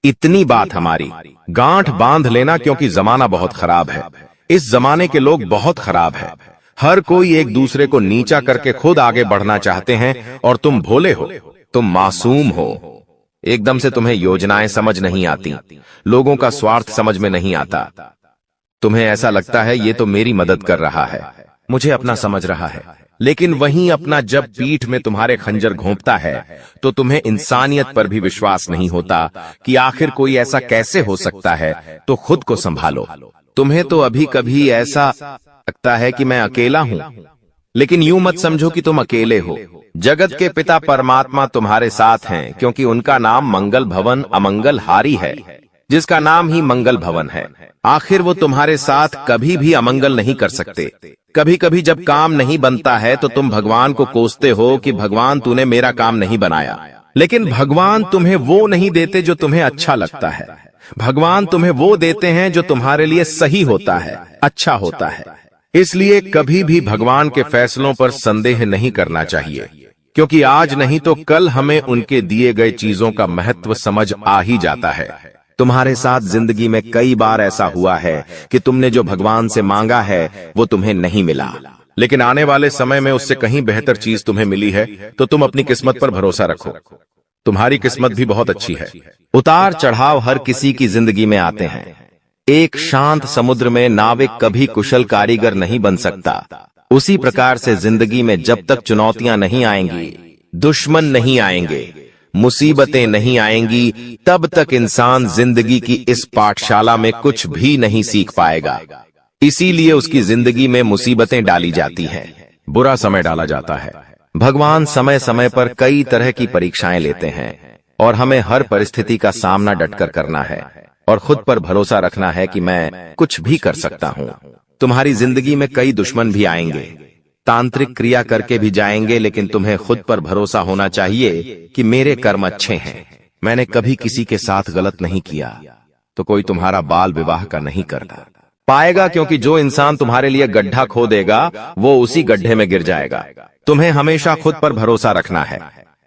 इतनी बात हमारी गांठ बांध लेना, क्योंकि जमाना बहुत खराब है। इस जमाने के लोग बहुत खराब है। हर कोई एक दूसरे को नीचा करके खुद आगे बढ़ना चाहते हैं, और तुम भोले हो, तुम मासूम हो। एकदम से तुम्हें योजनाएं समझ नहीं आती, लोगों का स्वार्थ समझ में नहीं आता। तुम्हें ऐसा लगता है ये तो मेरी मदद कर रहा है, मुझे अपना समझ रहा है, लेकिन वहीं अपना जब पीठ में तुम्हारे खंजर घोंपता है तो तुम्हें इंसानियत पर भी विश्वास नहीं होता कि आखिर कोई ऐसा कैसे हो सकता है। तो खुद को संभालो। तुम्हें तो अभी कभी ऐसा लगता है कि मैं अकेला हूं, लेकिन यूं मत समझो कि तुम अकेले हो। जगत के पिता परमात्मा तुम्हारे साथ हैं, क्योंकि उनका नाम मंगल भवन अमंगल हारी है, जिसका नाम ही मंगल भवन है। आखिर वो तुम्हारे साथ कभी भी अमंगल नहीं कर सकते। कभी कभी जब काम नहीं बनता है तो तुम भगवान को कोसते हो कि भगवान तूने मेरा काम नहीं बनाया, लेकिन भगवान तुम्हें वो नहीं देते जो तुम्हें अच्छा लगता है। भगवान तुम्हें वो देते हैं जो तुम्हारे लिए सही होता है, अच्छा होता है। इसलिए कभी भी भगवान के फैसलों पर संदेह नहीं करना चाहिए, क्योंकि आज नहीं तो कल हमें उनके दिए गए चीजों का महत्व समझ आ ही जाता है। तुम्हारे साथ जिंदगी में कई बार ऐसा हुआ है कि तुमने जो भगवान से मांगा है वो तुम्हें नहीं मिला, लेकिन आने वाले समय में उससे कहीं बेहतर चीज तुम्हें मिली है। तो तुम अपनी किस्मत पर भरोसा रखो, तुम्हारी किस्मत भी बहुत अच्छी है। उतार चढ़ाव हर किसी की जिंदगी में आते हैं। एक शांत समुद्र में नाविक कभी कुशल कारीगर नहीं बन सकता। उसी प्रकार से जिंदगी में जब तक चुनौतियां नहीं आएंगी, दुश्मन नहीं आएंगे, मुसीबतें नहीं आएंगी, तब तक इंसान जिंदगी की इस पाठशाला में कुछ भी नहीं सीख पाएगा। इसीलिए उसकी जिंदगी में मुसीबतें डाली जाती हैं, बुरा समय डाला जाता है। भगवान समय समय पर कई तरह की परीक्षाएं लेते हैं, और हमें हर परिस्थिति का सामना डटकर करना है और खुद पर भरोसा रखना है कि मैं कुछ भी कर सकता हूं। तुम्हारी जिंदगी में कई दुश्मन भी आएंगे, तांत्रिक क्रिया करके भी जाएंगे, लेकिन तुम्हें खुद पर भरोसा होना चाहिए कि मेरे कर्म अच्छे हैं, मैंने कभी किसी के साथ गलत नहीं किया, तो कोई तुम्हारा बाल विवाह का नहीं करता पाएगा, क्योंकि जो इंसान तुम्हारे लिए गड्ढा खोदेगा वो उसी गड्ढे में गिर जाएगा। तुम्हें हमेशा खुद पर भरोसा रखना है,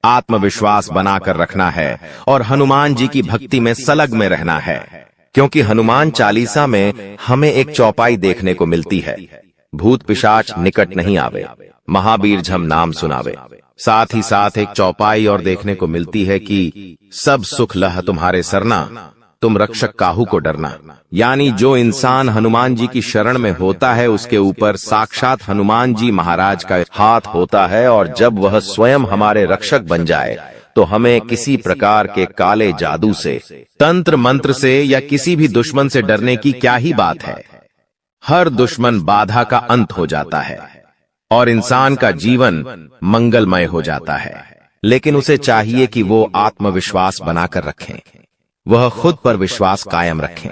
आत्मविश्वास बनाकर रखना है, और हनुमान जी की भक्ति में सलग में रहना है, क्योंकि हनुमान चालीसा में हमें एक चौपाई देखने को मिलती है, भूत पिशाच निकट नहीं आवे, महावीर झम नाम सुनावे। साथ ही साथ एक चौपाई और देखने को मिलती है कि सब सुख लह तुम्हारे सरना, तुम रक्षक काहू को डरना। यानी जो इंसान हनुमान जी की शरण में होता है उसके ऊपर साक्षात हनुमान जी महाराज का हाथ होता है, और जब वह स्वयं हमारे रक्षक बन जाए तो हमें किसी प्रकार के काले जादू से, तंत्र मंत्र से या किसी भी दुश्मन से डरने की क्या ही बात है। हर दुश्मन बाधा का अंत हो जाता है और इंसान का जीवन मंगलमय हो जाता है। लेकिन उसे चाहिए कि वो आत्मविश्वास बनाकर रखें, वह खुद पर विश्वास कायम रखें,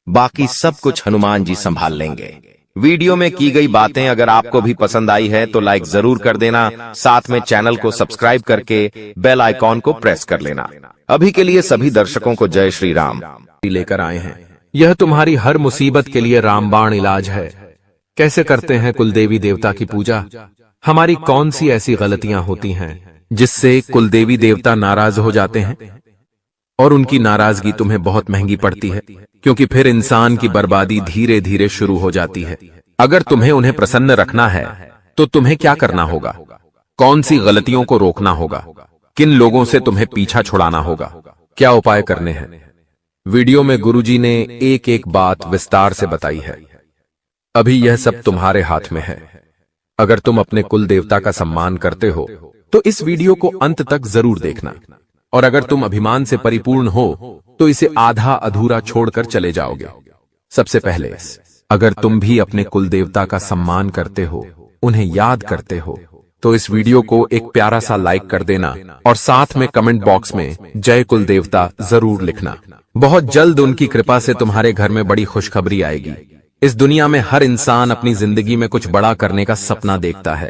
बाकी सब कुछ हनुमान जी संभाल लेंगे। वीडियो में की गई बातें अगर आपको भी पसंद आई है तो लाइक जरूर कर देना, साथ में चैनल को सब्सक्राइब करके बेल आइकॉन को प्रेस कर लेना। अभी के लिए सभी दर्शकों को जय श्री राम लेकर आए हैं। यह तुम्हारी हर मुसीबत के लिए रामबाण इलाज है। कैसे करते हैं कुलदेवी देवता की पूजा? हमारी कौन सी ऐसी गलतियां होती हैं जिससे कुलदेवी देवता नाराज हो जाते हैं, और उनकी नाराजगी तुम्हें बहुत महंगी पड़ती है, क्योंकि फिर इंसान की बर्बादी धीरे धीरे शुरू हो जाती है। अगर तुम्हें उन्हें प्रसन्न रखना है तो तुम्हें क्या करना होगा? कौन सी गलतियों को रोकना होगा? किन लोगों से तुम्हें पीछा छुड़ाना होगा? क्या उपाय करने हैं? वीडियो में गुरुजी ने एक एक बात विस्तार से बताई है। अभी यह सब तुम्हारे हाथ में है। अगर तुम अपने कुल देवता का सम्मान करते हो तो इस वीडियो को अंत तक जरूर देखना, और अगर तुम अभिमान से परिपूर्ण हो तो इसे आधा अधूरा छोड़कर चले जाओगे। सबसे पहले, अगर तुम भी अपने कुल देवता का सम्मान करते हो, उन्हें याद करते हो, तो इस वीडियो को एक प्यारा सा लाइक कर देना और साथ में कमेंट बॉक्स में जय कुल देवता जरूर लिखना। बहुत जल्द उनकी कृपा से तुम्हारे घर में बड़ी खुशखबरी आएगी। इस दुनिया में हर इंसान अपनी जिंदगी में कुछ बड़ा करने का सपना देखता है।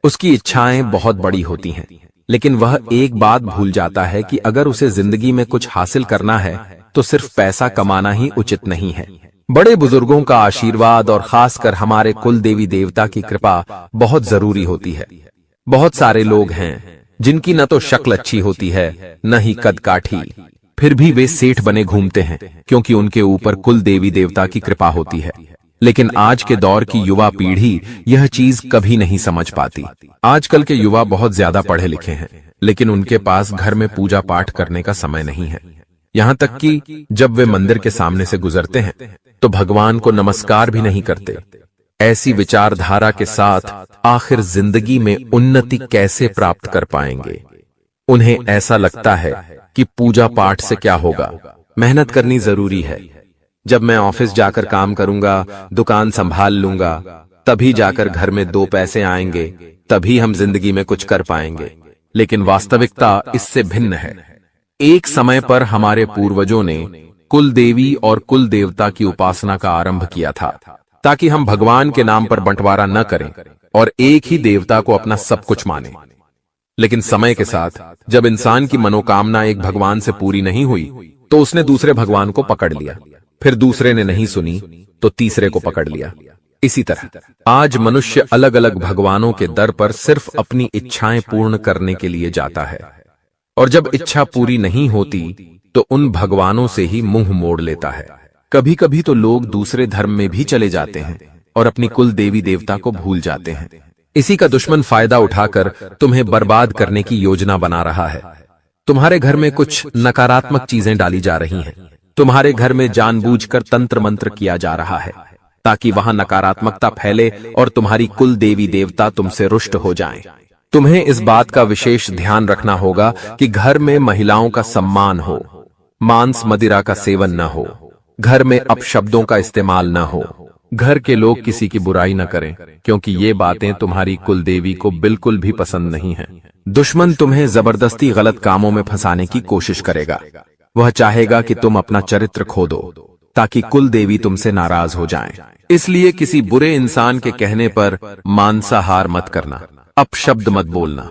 उसकी इच्छाएं बहुत बड़ी होती हैं, लेकिन वह एक बात भूल जाता है कि अगर उसे जिंदगी में कुछ हासिल करना है तो सिर्फ पैसा कमाना ही उचित नहीं है। बड़े बुजुर्गों का आशीर्वाद और खासकर हमारे कुल देवी देवता की कृपा बहुत जरूरी होती है। बहुत सारे लोग हैं जिनकी न तो शक्ल अच्छी होती है न ही कद काठी, फिर भी वे सेठ बने घूमते हैं क्योंकि उनके ऊपर कुल देवी देवता की कृपा होती है। लेकिन आज के दौर की युवा पीढ़ी यह चीज कभी नहीं समझ पाती। आजकल के युवा बहुत ज्यादा पढ़े लिखे हैं, लेकिन उनके पास घर में पूजा पाठ करने का समय नहीं है। यहाँ तक कि जब वे मंदिर के सामने से गुजरते हैं तो भगवान को नमस्कार भी नहीं करते। ऐसी विचारधारा के साथ आखिर जिंदगी में उन्नति कैसे प्राप्त कर पाएंगे? उन्हें ऐसा लगता है कि पूजा पाठ से क्या होगा, मेहनत करनी जरूरी है। जब मैं ऑफिस जाकर काम करूंगा, दुकान संभाल लूंगा, तभी जाकर घर में 2 पैसे आएंगे, तभी हम जिंदगी में कुछ कर पाएंगे। लेकिन वास्तविकता इससे भिन्न है। एक समय पर हमारे पूर्वजों ने कुल देवी और कुल देवता की उपासना का आरंभ किया था, ताकि हम भगवान के नाम पर बंटवारा न करें और एक ही देवता को अपना सब कुछ माने। लेकिन समय के साथ जब इंसान की मनोकामना एक भगवान से पूरी नहीं हुई तो उसने दूसरे भगवान को पकड़ लिया, फिर दूसरे ने नहीं सुनी तो तीसरे को पकड़ लिया। इसी तरह आज मनुष्य अलग अलग भगवानों के दर पर सिर्फ अपनी इच्छाएं पूर्ण करने के लिए जाता है, और जब इच्छा पूरी नहीं होती तो उन भगवानों से ही मुंह मोड़ लेता है। कभी कभी तो लोग दूसरे धर्म में भी चले जाते हैं और अपनी कुल देवी देवता को भूल जाते हैं। इसी का दुश्मन फायदा उठाकर तुम्हें बर्बाद करने की योजना बना रहा है। तुम्हारे घर में कुछ नकारात्मक चीजें डाली जा रही हैं। तुम्हारे घर में जानबूझकर तंत्र मंत्र किया जा रहा है ताकि वहां नकारात्मकता फैले और तुम्हारी कुल देवी देवता तुमसे रुष्ट हो जाएं। तुम्हें इस बात का विशेष ध्यान रखना होगा कि घर में महिलाओं का सम्मान हो, मांस मदिरा का सेवन न हो, घर में अपशब्दों का इस्तेमाल न हो, घर के लोग किसी की बुराई न करें, क्योंकि ये बातें तुम्हारी कुल देवी को बिल्कुल भी पसंद नहीं हैं। दुश्मन तुम्हें जबरदस्ती गलत कामों में फंसाने की कोशिश करेगा। वह चाहेगा कि तुम अपना चरित्र खो दो ताकि कुल देवी तुमसे नाराज हो जाएं। इसलिए किसी बुरे इंसान के कहने पर मांसाहार मत करना, अपशब्द मत बोलना।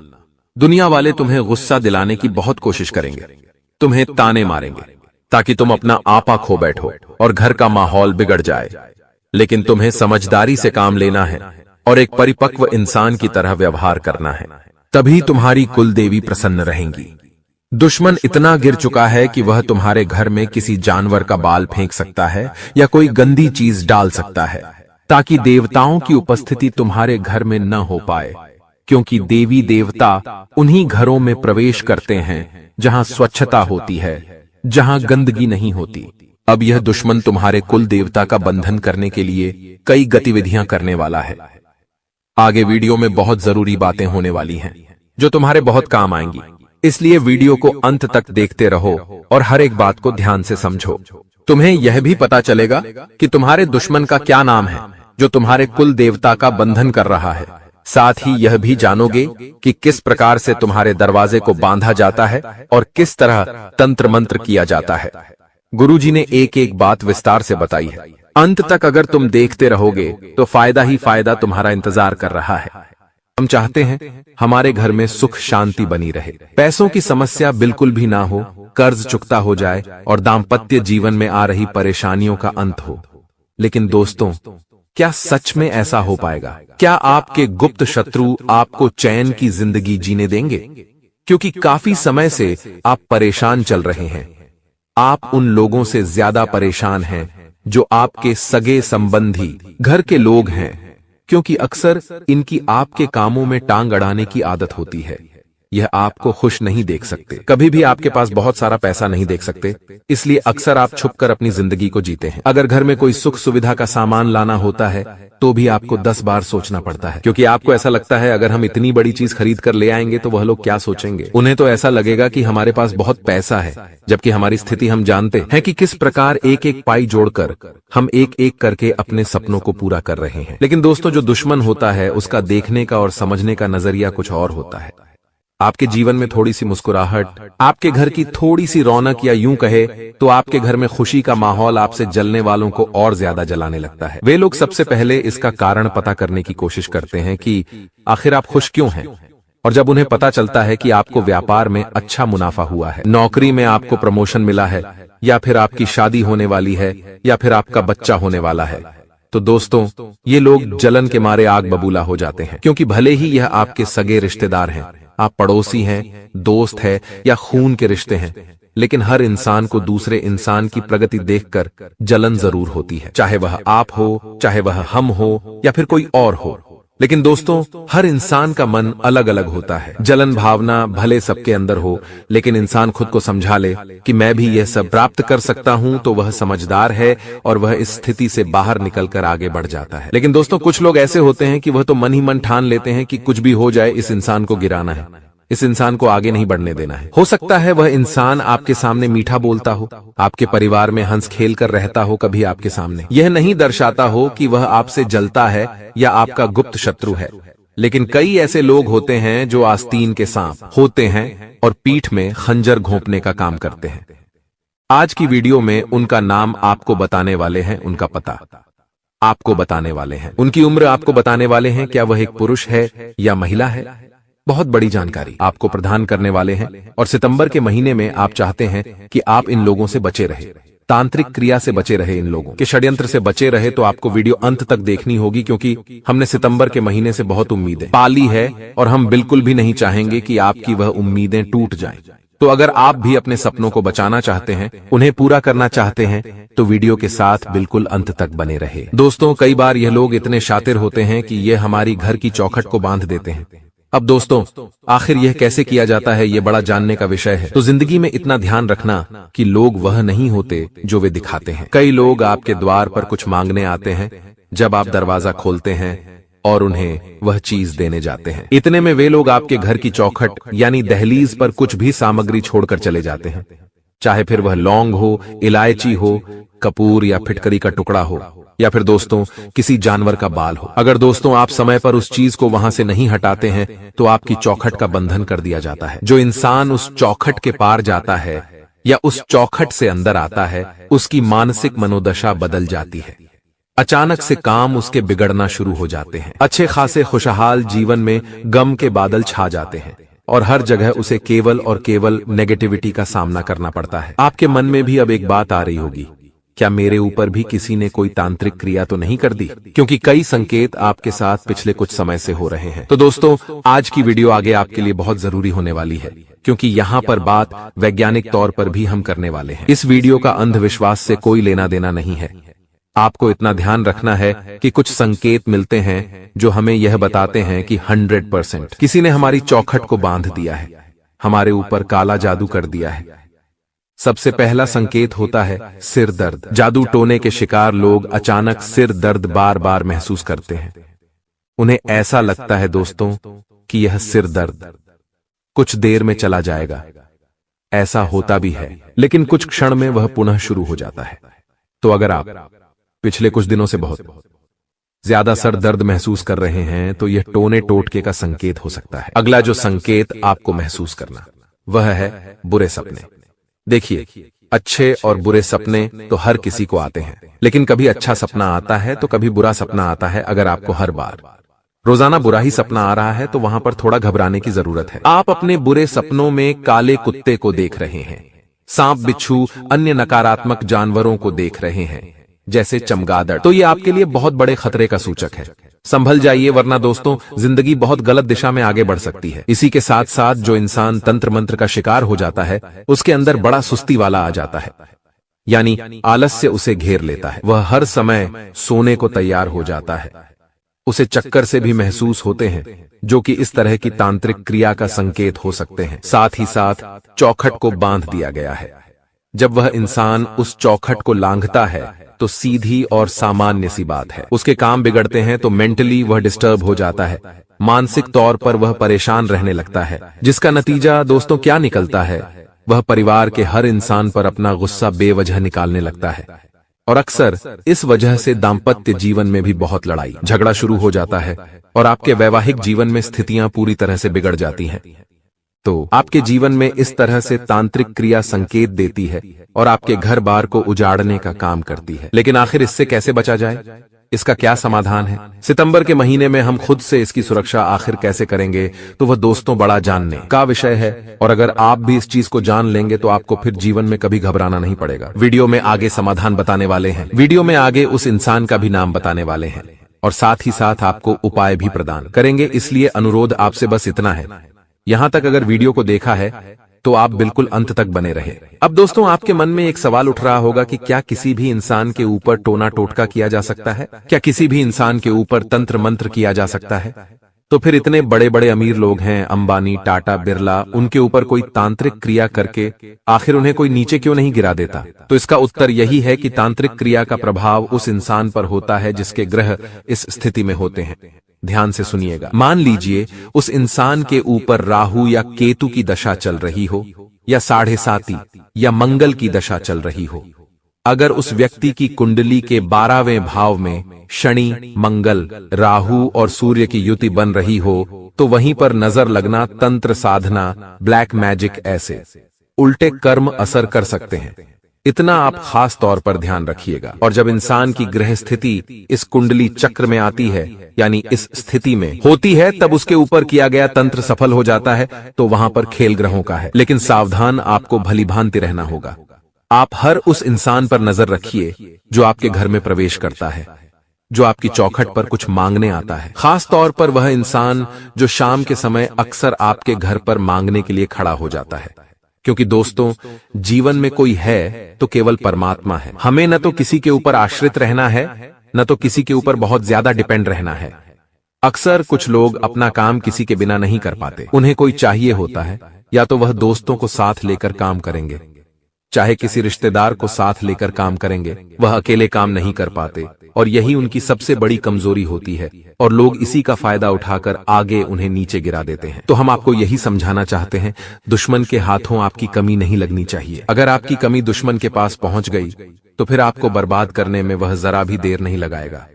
दुनिया वाले तुम्हें गुस्सा दिलाने की बहुत कोशिश करेंगे, तुम्हें ताने मारेंगे ताकि तुम अपना आपा खो बैठो और घर का माहौल बिगड़ जाए। लेकिन तुम्हें समझदारी से काम लेना है और एक परिपक्व इंसान की तरह व्यवहार करना है, तभी तुम्हारी कुल देवी प्रसन्न रहेंगी। दुश्मन इतना गिर चुका है कि वह तुम्हारे घर में किसी जानवर का बाल फेंक सकता है या कोई गंदी चीज डाल सकता है ताकि देवताओं की उपस्थिति तुम्हारे घर में न हो पाए, क्योंकि देवी देवता उन्हीं घरों में प्रवेश करते हैं जहां स्वच्छता होती है, जहां गंदगी नहीं होती। अब यह दुश्मन तुम्हारे कुल देवता का बंधन करने के लिए कई गतिविधियां करने वाला है। आगे वीडियो में बहुत जरूरी बातें होने वाली हैं जो तुम्हारे बहुत काम आएंगी, इसलिए वीडियो को अंत तक देखते रहो और हर एक बात को ध्यान से समझो। तुम्हें यह भी पता चलेगा कि तुम्हारे दुश्मन का क्या नाम है जो तुम्हारे कुल देवता का बंधन कर रहा है। साथ ही यह भी जानोगे कि किस प्रकार से तुम्हारे दरवाजे को बांधा जाता है और किस तरह तंत्र मंत्र किया जाता है। गुरुजी ने एक एक बात विस्तार से बताई है। अंत तक अगर तुम देखते रहोगे तो फायदा ही फायदा तुम्हारा इंतजार कर रहा है। हम चाहते हैं हमारे घर में सुख शांति बनी रहे, पैसों की समस्या बिल्कुल भी ना हो, कर्ज चुकता हो जाए और दाम्पत्य जीवन में आ रही परेशानियों का अंत हो। लेकिन दोस्तों, क्या सच में ऐसा हो पाएगा? क्या आपके गुप्त शत्रु आपको चैन की जिंदगी जीने देंगे? क्योंकि काफी समय से आप परेशान चल रहे हैं। आप उन लोगों से ज्यादा परेशान हैं जो आपके सगे संबंधी, घर के लोग हैं, क्योंकि अक्सर इनकी आपके कामों में टांग अड़ाने की आदत होती है। यह आपको खुश नहीं देख सकते। कभी भी आपके पास बहुत सारा पैसा नहीं देख सकते, इसलिए अक्सर आप छुपकर अपनी जिंदगी को जीते हैं। अगर घर में कोई सुख सुविधा का सामान लाना होता है तो भी आपको 10 बार सोचना पड़ता है, क्योंकि आपको ऐसा लगता है अगर हम इतनी बड़ी चीज खरीद कर ले आएंगे तो वह लोग क्या सोचेंगे। उन्हें तो ऐसा लगेगा कि हमारे पास बहुत पैसा है, जबकि हमारी स्थिति हम जानते हैं कि किस प्रकार एक एक पाई जोड़कर हम एक एक करके अपने सपनों को पूरा कर रहे हैं। लेकिन दोस्तों, जो दुश्मन होता है उसका देखने का और समझने का नजरिया कुछ और होता है। आपके जीवन में थोड़ी सी मुस्कुराहट, आपके घर की थोड़ी सी रौनक, या यूं कहे तो आपके घर में खुशी का माहौल आपसे जलने वालों को और ज्यादा जलाने लगता है। वे लोग सबसे पहले इसका कारण पता करने की कोशिश करते हैं कि आखिर आप खुश क्यों हैं। और जब उन्हें पता चलता है कि आपको व्यापार में अच्छा मुनाफा हुआ है, नौकरी में आपको प्रमोशन मिला है, या फिर आपकी शादी होने वाली है, या फिर आपका बच्चा होने वाला है, तो दोस्तों ये लोग जलन के मारे आग बबूला हो जाते हैं। क्योंकि भले ही यह आपके सगे रिश्तेदार हैं, आप पड़ोसी हैं, दोस्त है या खून के रिश्ते हैं, लेकिन हर इंसान को दूसरे इंसान की प्रगति देखकर जलन जरूर होती है, चाहे वह आप हो, चाहे वह हम हो, या फिर कोई और हो। लेकिन दोस्तों, हर इंसान का मन अलग अलग होता है। जलन भावना भले सबके अंदर हो, लेकिन इंसान खुद को समझा ले कि मैं भी यह सब प्राप्त कर सकता हूं, तो वह समझदार है और वह इस स्थिति से बाहर निकलकर आगे बढ़ जाता है। लेकिन दोस्तों, कुछ लोग ऐसे होते हैं कि वह तो मन ही मन ठान लेते हैं कि कुछ भी हो जाए, इस इंसान को गिराना है, इस इंसान को आगे नहीं बढ़ने देना है। हो सकता है वह इंसान आपके सामने मीठा बोलता हो, आपके परिवार में हंस खेल कर रहता हो, कभी आपके सामने यह नहीं दर्शाता हो कि वह आपसे जलता है या आपका गुप्त शत्रु है। लेकिन कई ऐसे लोग होते हैं जो आस्तीन के सांप होते हैं और पीठ में खंजर घोंपने का काम करते हैं। आज की वीडियो में उनका नाम आपको बताने वाले हैं, उनका पता आपको बताने वाले हैं, उनकी उम्र आपको बताने वाले हैं, क्या वह एक पुरुष है या महिला है। बहुत बड़ी जानकारी आपको प्रदान करने वाले हैं। और सितंबर के महीने में आप चाहते हैं कि आप इन लोगों से बचे रहे, तांत्रिक क्रिया से बचे रहे, इन लोगों के षड्यंत्र से बचे रहे, तो आपको वीडियो अंत तक देखनी होगी, क्योंकि हमने सितंबर के महीने से बहुत उम्मीदें पाली है और हम बिल्कुल भी नहीं चाहेंगे कि आपकी वह उम्मीदें टूट जाएं। तो अगर आप भी अपने सपनों को बचाना चाहते हैं, उन्हें पूरा करना चाहते हैं, तो वीडियो के साथ बिल्कुल अंत तक बने रहे। दोस्तों, कई बार यह लोग इतने शातिर होते हैं कि ये हमारी घर की चौखट को बांध देते हैं। अब दोस्तों, आखिर यह कैसे किया जाता है, यह बड़ा जानने का विषय है। तो जिंदगी में इतना ध्यान रखना कि लोग वह नहीं होते जो वे दिखाते हैं। कई लोग आपके द्वार पर कुछ मांगने आते हैं, जब आप दरवाजा खोलते हैं और उन्हें वह चीज देने जाते हैं, इतने में वे लोग आपके घर की चौखट यानी दहलीज पर कुछ भी सामग्री छोड़कर चले जाते हैं, चाहे फिर वह लौंग हो, इलायची हो, कपूर या फिटकरी का टुकड़ा हो, या फिर दोस्तों किसी जानवर का बाल हो। अगर दोस्तों आप समय पर उस चीज को वहां से नहीं हटाते हैं तो आपकी चौखट का बंधन कर दिया जाता है। जो इंसान उस चौखट के पार जाता है या उस चौखट से अंदर आता है, उसकी मानसिक मनोदशा बदल जाती है। अचानक से काम उसके बिगड़ना शुरू हो जाते हैं। अच्छे खासे खुशहाल जीवन में गम के बादल छा जाते हैं और हर जगह उसे केवल और केवल नेगेटिविटी का सामना करना पड़ता है। आपके मन में भी अब एक बात आ रही होगी, क्या मेरे ऊपर भी किसी ने कोई तांत्रिक क्रिया तो नहीं कर दी, क्योंकि कई संकेत आपके साथ पिछले कुछ समय से हो रहे हैं। तो दोस्तों, आज की वीडियो आगे आपके लिए बहुत जरूरी होने वाली है, क्योंकि यहाँ पर बात वैज्ञानिक तौर पर भी हम करने वाले हैं। इस वीडियो का अंधविश्वास से कोई लेना देना नहीं है। आपको इतना ध्यान रखना है कि कुछ संकेत मिलते हैं जो हमें यह बताते हैं कि 100% किसी ने हमारी चौखट को बांध दिया है, हमारे ऊपर काला जादू कर दिया है। सबसे पहला संकेत होता है सिर दर्द। जादू टोने के शिकार लोग अचानक सिर दर्द बार बार महसूस करते हैं। उन्हें ऐसा लगता है दोस्तों कि यह सिर दर्द कुछ देर में चला जाएगा। ऐसा होता भी है, लेकिन कुछ क्षण में वह पुनः शुरू हो जाता है। तो अगर आप पिछले कुछ दिनों से बहुत ज्यादा सर दर्द महसूस कर रहे हैं, तो यह टोने टोटके का संकेत हो सकता है। अगला जो संकेत आपको महसूस करना वह है बुरे सपने। देखिए, अच्छे और बुरे सपने तो हर किसी को आते हैं, लेकिन कभी अच्छा सपना आता है तो कभी बुरा सपना आता है। अगर आपको हर बार रोजाना बुरा ही सपना आ रहा है तो वहां पर थोड़ा घबराने की जरूरत है। आप अपने बुरे सपनों में काले कुत्ते को देख रहे हैं, सांप, बिच्छू, अन्य नकारात्मक जानवरों को देख रहे हैं, जैसे चमगादड़, तो ये आपके लिए बहुत बड़े खतरे का सूचक है। संभल जाइए, वरना दोस्तों जिंदगी बहुत गलत दिशा में आगे बढ़ सकती है। इसी के साथ साथ जो इंसान तंत्र मंत्र का शिकार हो जाता है, उसके अंदर बड़ा सुस्ती वाला आ जाता है, यानी आलस्य उसे घेर लेता है। वह हर समय सोने को तैयार हो जाता है, उसे चक्कर से भी महसूस होते हैं, जो कि इस तरह की तांत्रिक क्रिया का संकेत हो सकते हैं। साथ ही साथ चौखट को बांध दिया गया है। जब वह इंसान उस चौखट को लांघता है तो सीधी और सामान्य सी बात है, उसके काम बिगड़ते हैं, तो मेंटली वह डिस्टर्ब हो जाता है, मानसिक तौर पर वह परेशान रहने लगता है, जिसका नतीजा दोस्तों क्या निकलता है, वह परिवार के हर इंसान पर अपना गुस्सा बेवजह निकालने लगता है। और अक्सर इस वजह से दाम्पत्य जीवन में भी बहुत लड़ाई झगड़ा शुरू हो जाता है और आपके वैवाहिक जीवन में स्थितियां पूरी तरह से बिगड़ जाती हैं। तो आपके जीवन में इस तरह से तांत्रिक क्रिया संकेत देती है और आपके घर बार को उजाड़ने का काम करती है। लेकिन आखिर इससे कैसे बचा जाए, इसका क्या समाधान है? सितंबर के महीने में हम खुद से इसकी सुरक्षा आखिर कैसे करेंगे, तो वह दोस्तों बड़ा जानने का विषय है। और अगर आप भी इस चीज को जान लेंगे तो आपको फिर जीवन में कभी घबराना नहीं पड़ेगा। वीडियो में आगे समाधान बताने वाले हैं, वीडियो में आगे उस इंसान का भी नाम बताने वाले हैं और साथ ही साथ आपको उपाय भी प्रदान करेंगे। इसलिए अनुरोध आपसे बस इतना है, यहां तक अगर वीडियो को देखा है तो आप बिल्कुल अंत तक बने रहे। अब दोस्तों आपके मन में एक सवाल उठ रहा होगा कि क्या किसी भी इंसान के ऊपर टोना टोटका किया जा सकता है? क्या किसी भी इंसान के ऊपर तंत्र मंत्र किया जा सकता है? तो फिर इतने बड़े बड़े अमीर लोग हैं, अंबानी, टाटा, बिरला, उनके ऊपर कोई तांत्रिक क्रिया करके आखिर उन्हें कोई नीचे क्यों नहीं गिरा देता? तो इसका उत्तर यही है कि तांत्रिक क्रिया का प्रभाव उस इंसान पर होता है जिसके ग्रह इस स्थिति में होते हैं। ध्यान से सुनिएगा। मान लीजिए उस इंसान के ऊपर राहु या केतु की दशा चल रही हो, या 7.5 या मंगल की दशा चल रही हो। अगर उस व्यक्ति की कुंडली के 12वें भाव में शनि, मंगल, राहु और सूर्य की युति बन रही हो तो वहीं पर नजर लगना, तंत्र साधना, ब्लैक मैजिक ऐसे उल्टे कर्म असर कर सकते हैं। इतना आप खास तौर पर ध्यान रखिएगा। और जब इंसान की ग्रह स्थिति इस कुंडली चक्र में आती है, यानी इस स्थिति में होती है, तब उसके ऊपर किया गया तंत्र सफल हो जाता है, तो वहां पर खेल ग्रहों का है। लेकिन सावधान आपको भली भांति रहना होगा। आप हर उस इंसान पर नजर रखिए जो आपके घर में प्रवेश करता है, जो आपकी चौखट पर कुछ मांगने आता है। खास तौर पर वह इंसान जो शाम के समय अक्सर आपके घर पर मांगने के लिए खड़ा हो जाता है। क्योंकि दोस्तों जीवन में कोई है तो केवल परमात्मा है। हमें न तो किसी के ऊपर आश्रित रहना है, न तो किसी के ऊपर बहुत ज्यादा डिपेंड रहना है। अक्सर कुछ लोग अपना काम किसी के बिना नहीं कर पाते। उन्हें कोई चाहिए होता है, या तो वह दोस्तों को साथ लेकर काम करेंगे, चाहे किसी रिश्तेदार को साथ लेकर काम करेंगे। वह अकेले काम नहीं कर पाते और यही उनकी सबसे बड़ी कमजोरी होती है और लोग इसी का फायदा उठाकर आगे उन्हें नीचे गिरा देते हैं। तो हम आपको यही समझाना चाहते हैं, दुश्मन के हाथों आपकी कमी नहीं लगनी चाहिए। अगर आपकी कमी दुश्मन के पास पहुंच गई तो फिर आपको बर्बाद करने में वह जरा भी देर नहीं लगाएगा।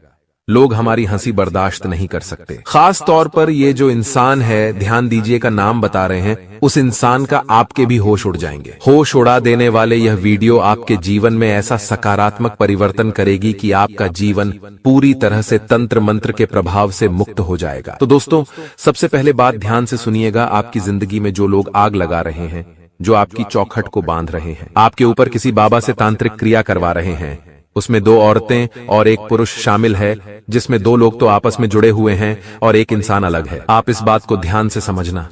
लोग हमारी हंसी बर्दाश्त नहीं कर सकते। खास तौर पर ये जो इंसान है, ध्यान दीजिए का नाम बता रहे हैं, उस इंसान का आपके भी होश उड़ जाएंगे। होश उड़ा देने वाले यह वीडियो आपके जीवन में ऐसा सकारात्मक परिवर्तन करेगी कि आपका जीवन पूरी तरह से तंत्र मंत्र के प्रभाव से मुक्त हो जाएगा। तो दोस्तों सबसे पहले बात ध्यान से सुनिएगा। आपकी जिंदगी में जो लोग आग लगा रहे हैं, जो आपकी चौखट को बांध रहे हैं, आपके ऊपर किसी बाबा से तांत्रिक क्रिया करवा रहे हैं, उसमें 2 औरतें और 1 पुरुष शामिल है, जिसमें 2 लोग तो आपस में जुड़े हुए हैं और 1 इंसान अलग है। आप इस बात को ध्यान से समझना।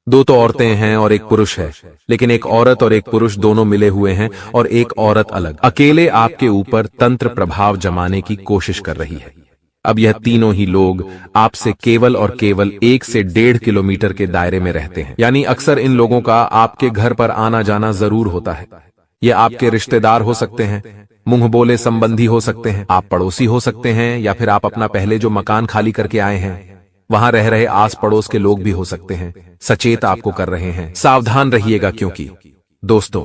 2 तो औरतें हैं और 1 पुरुष है, लेकिन 1 औरत और 1 पुरुष दोनों मिले हुए हैं और 1 औरत अलग अकेले आपके ऊपर तंत्र प्रभाव जमाने की कोशिश कर रही है। अब यह तीनों ही लोग आपसे केवल और केवल 1 से 1.5 किलोमीटर के दायरे में रहते हैं। यानी अक्सर इन लोगों का आपके घर पर आना जाना जरूर होता है। ये आपके रिश्तेदार हो सकते हैं, मुंह बोले संबंधी हो सकते हैं, आप पड़ोसी हो सकते हैं, या फिर आप अपना पहले जो मकान खाली करके आए हैं वहां रह रहे आस पड़ोस के लोग भी हो सकते हैं। सचेत आपको कर रहे हैं। सावधान रहिएगा, क्योंकि दोस्तों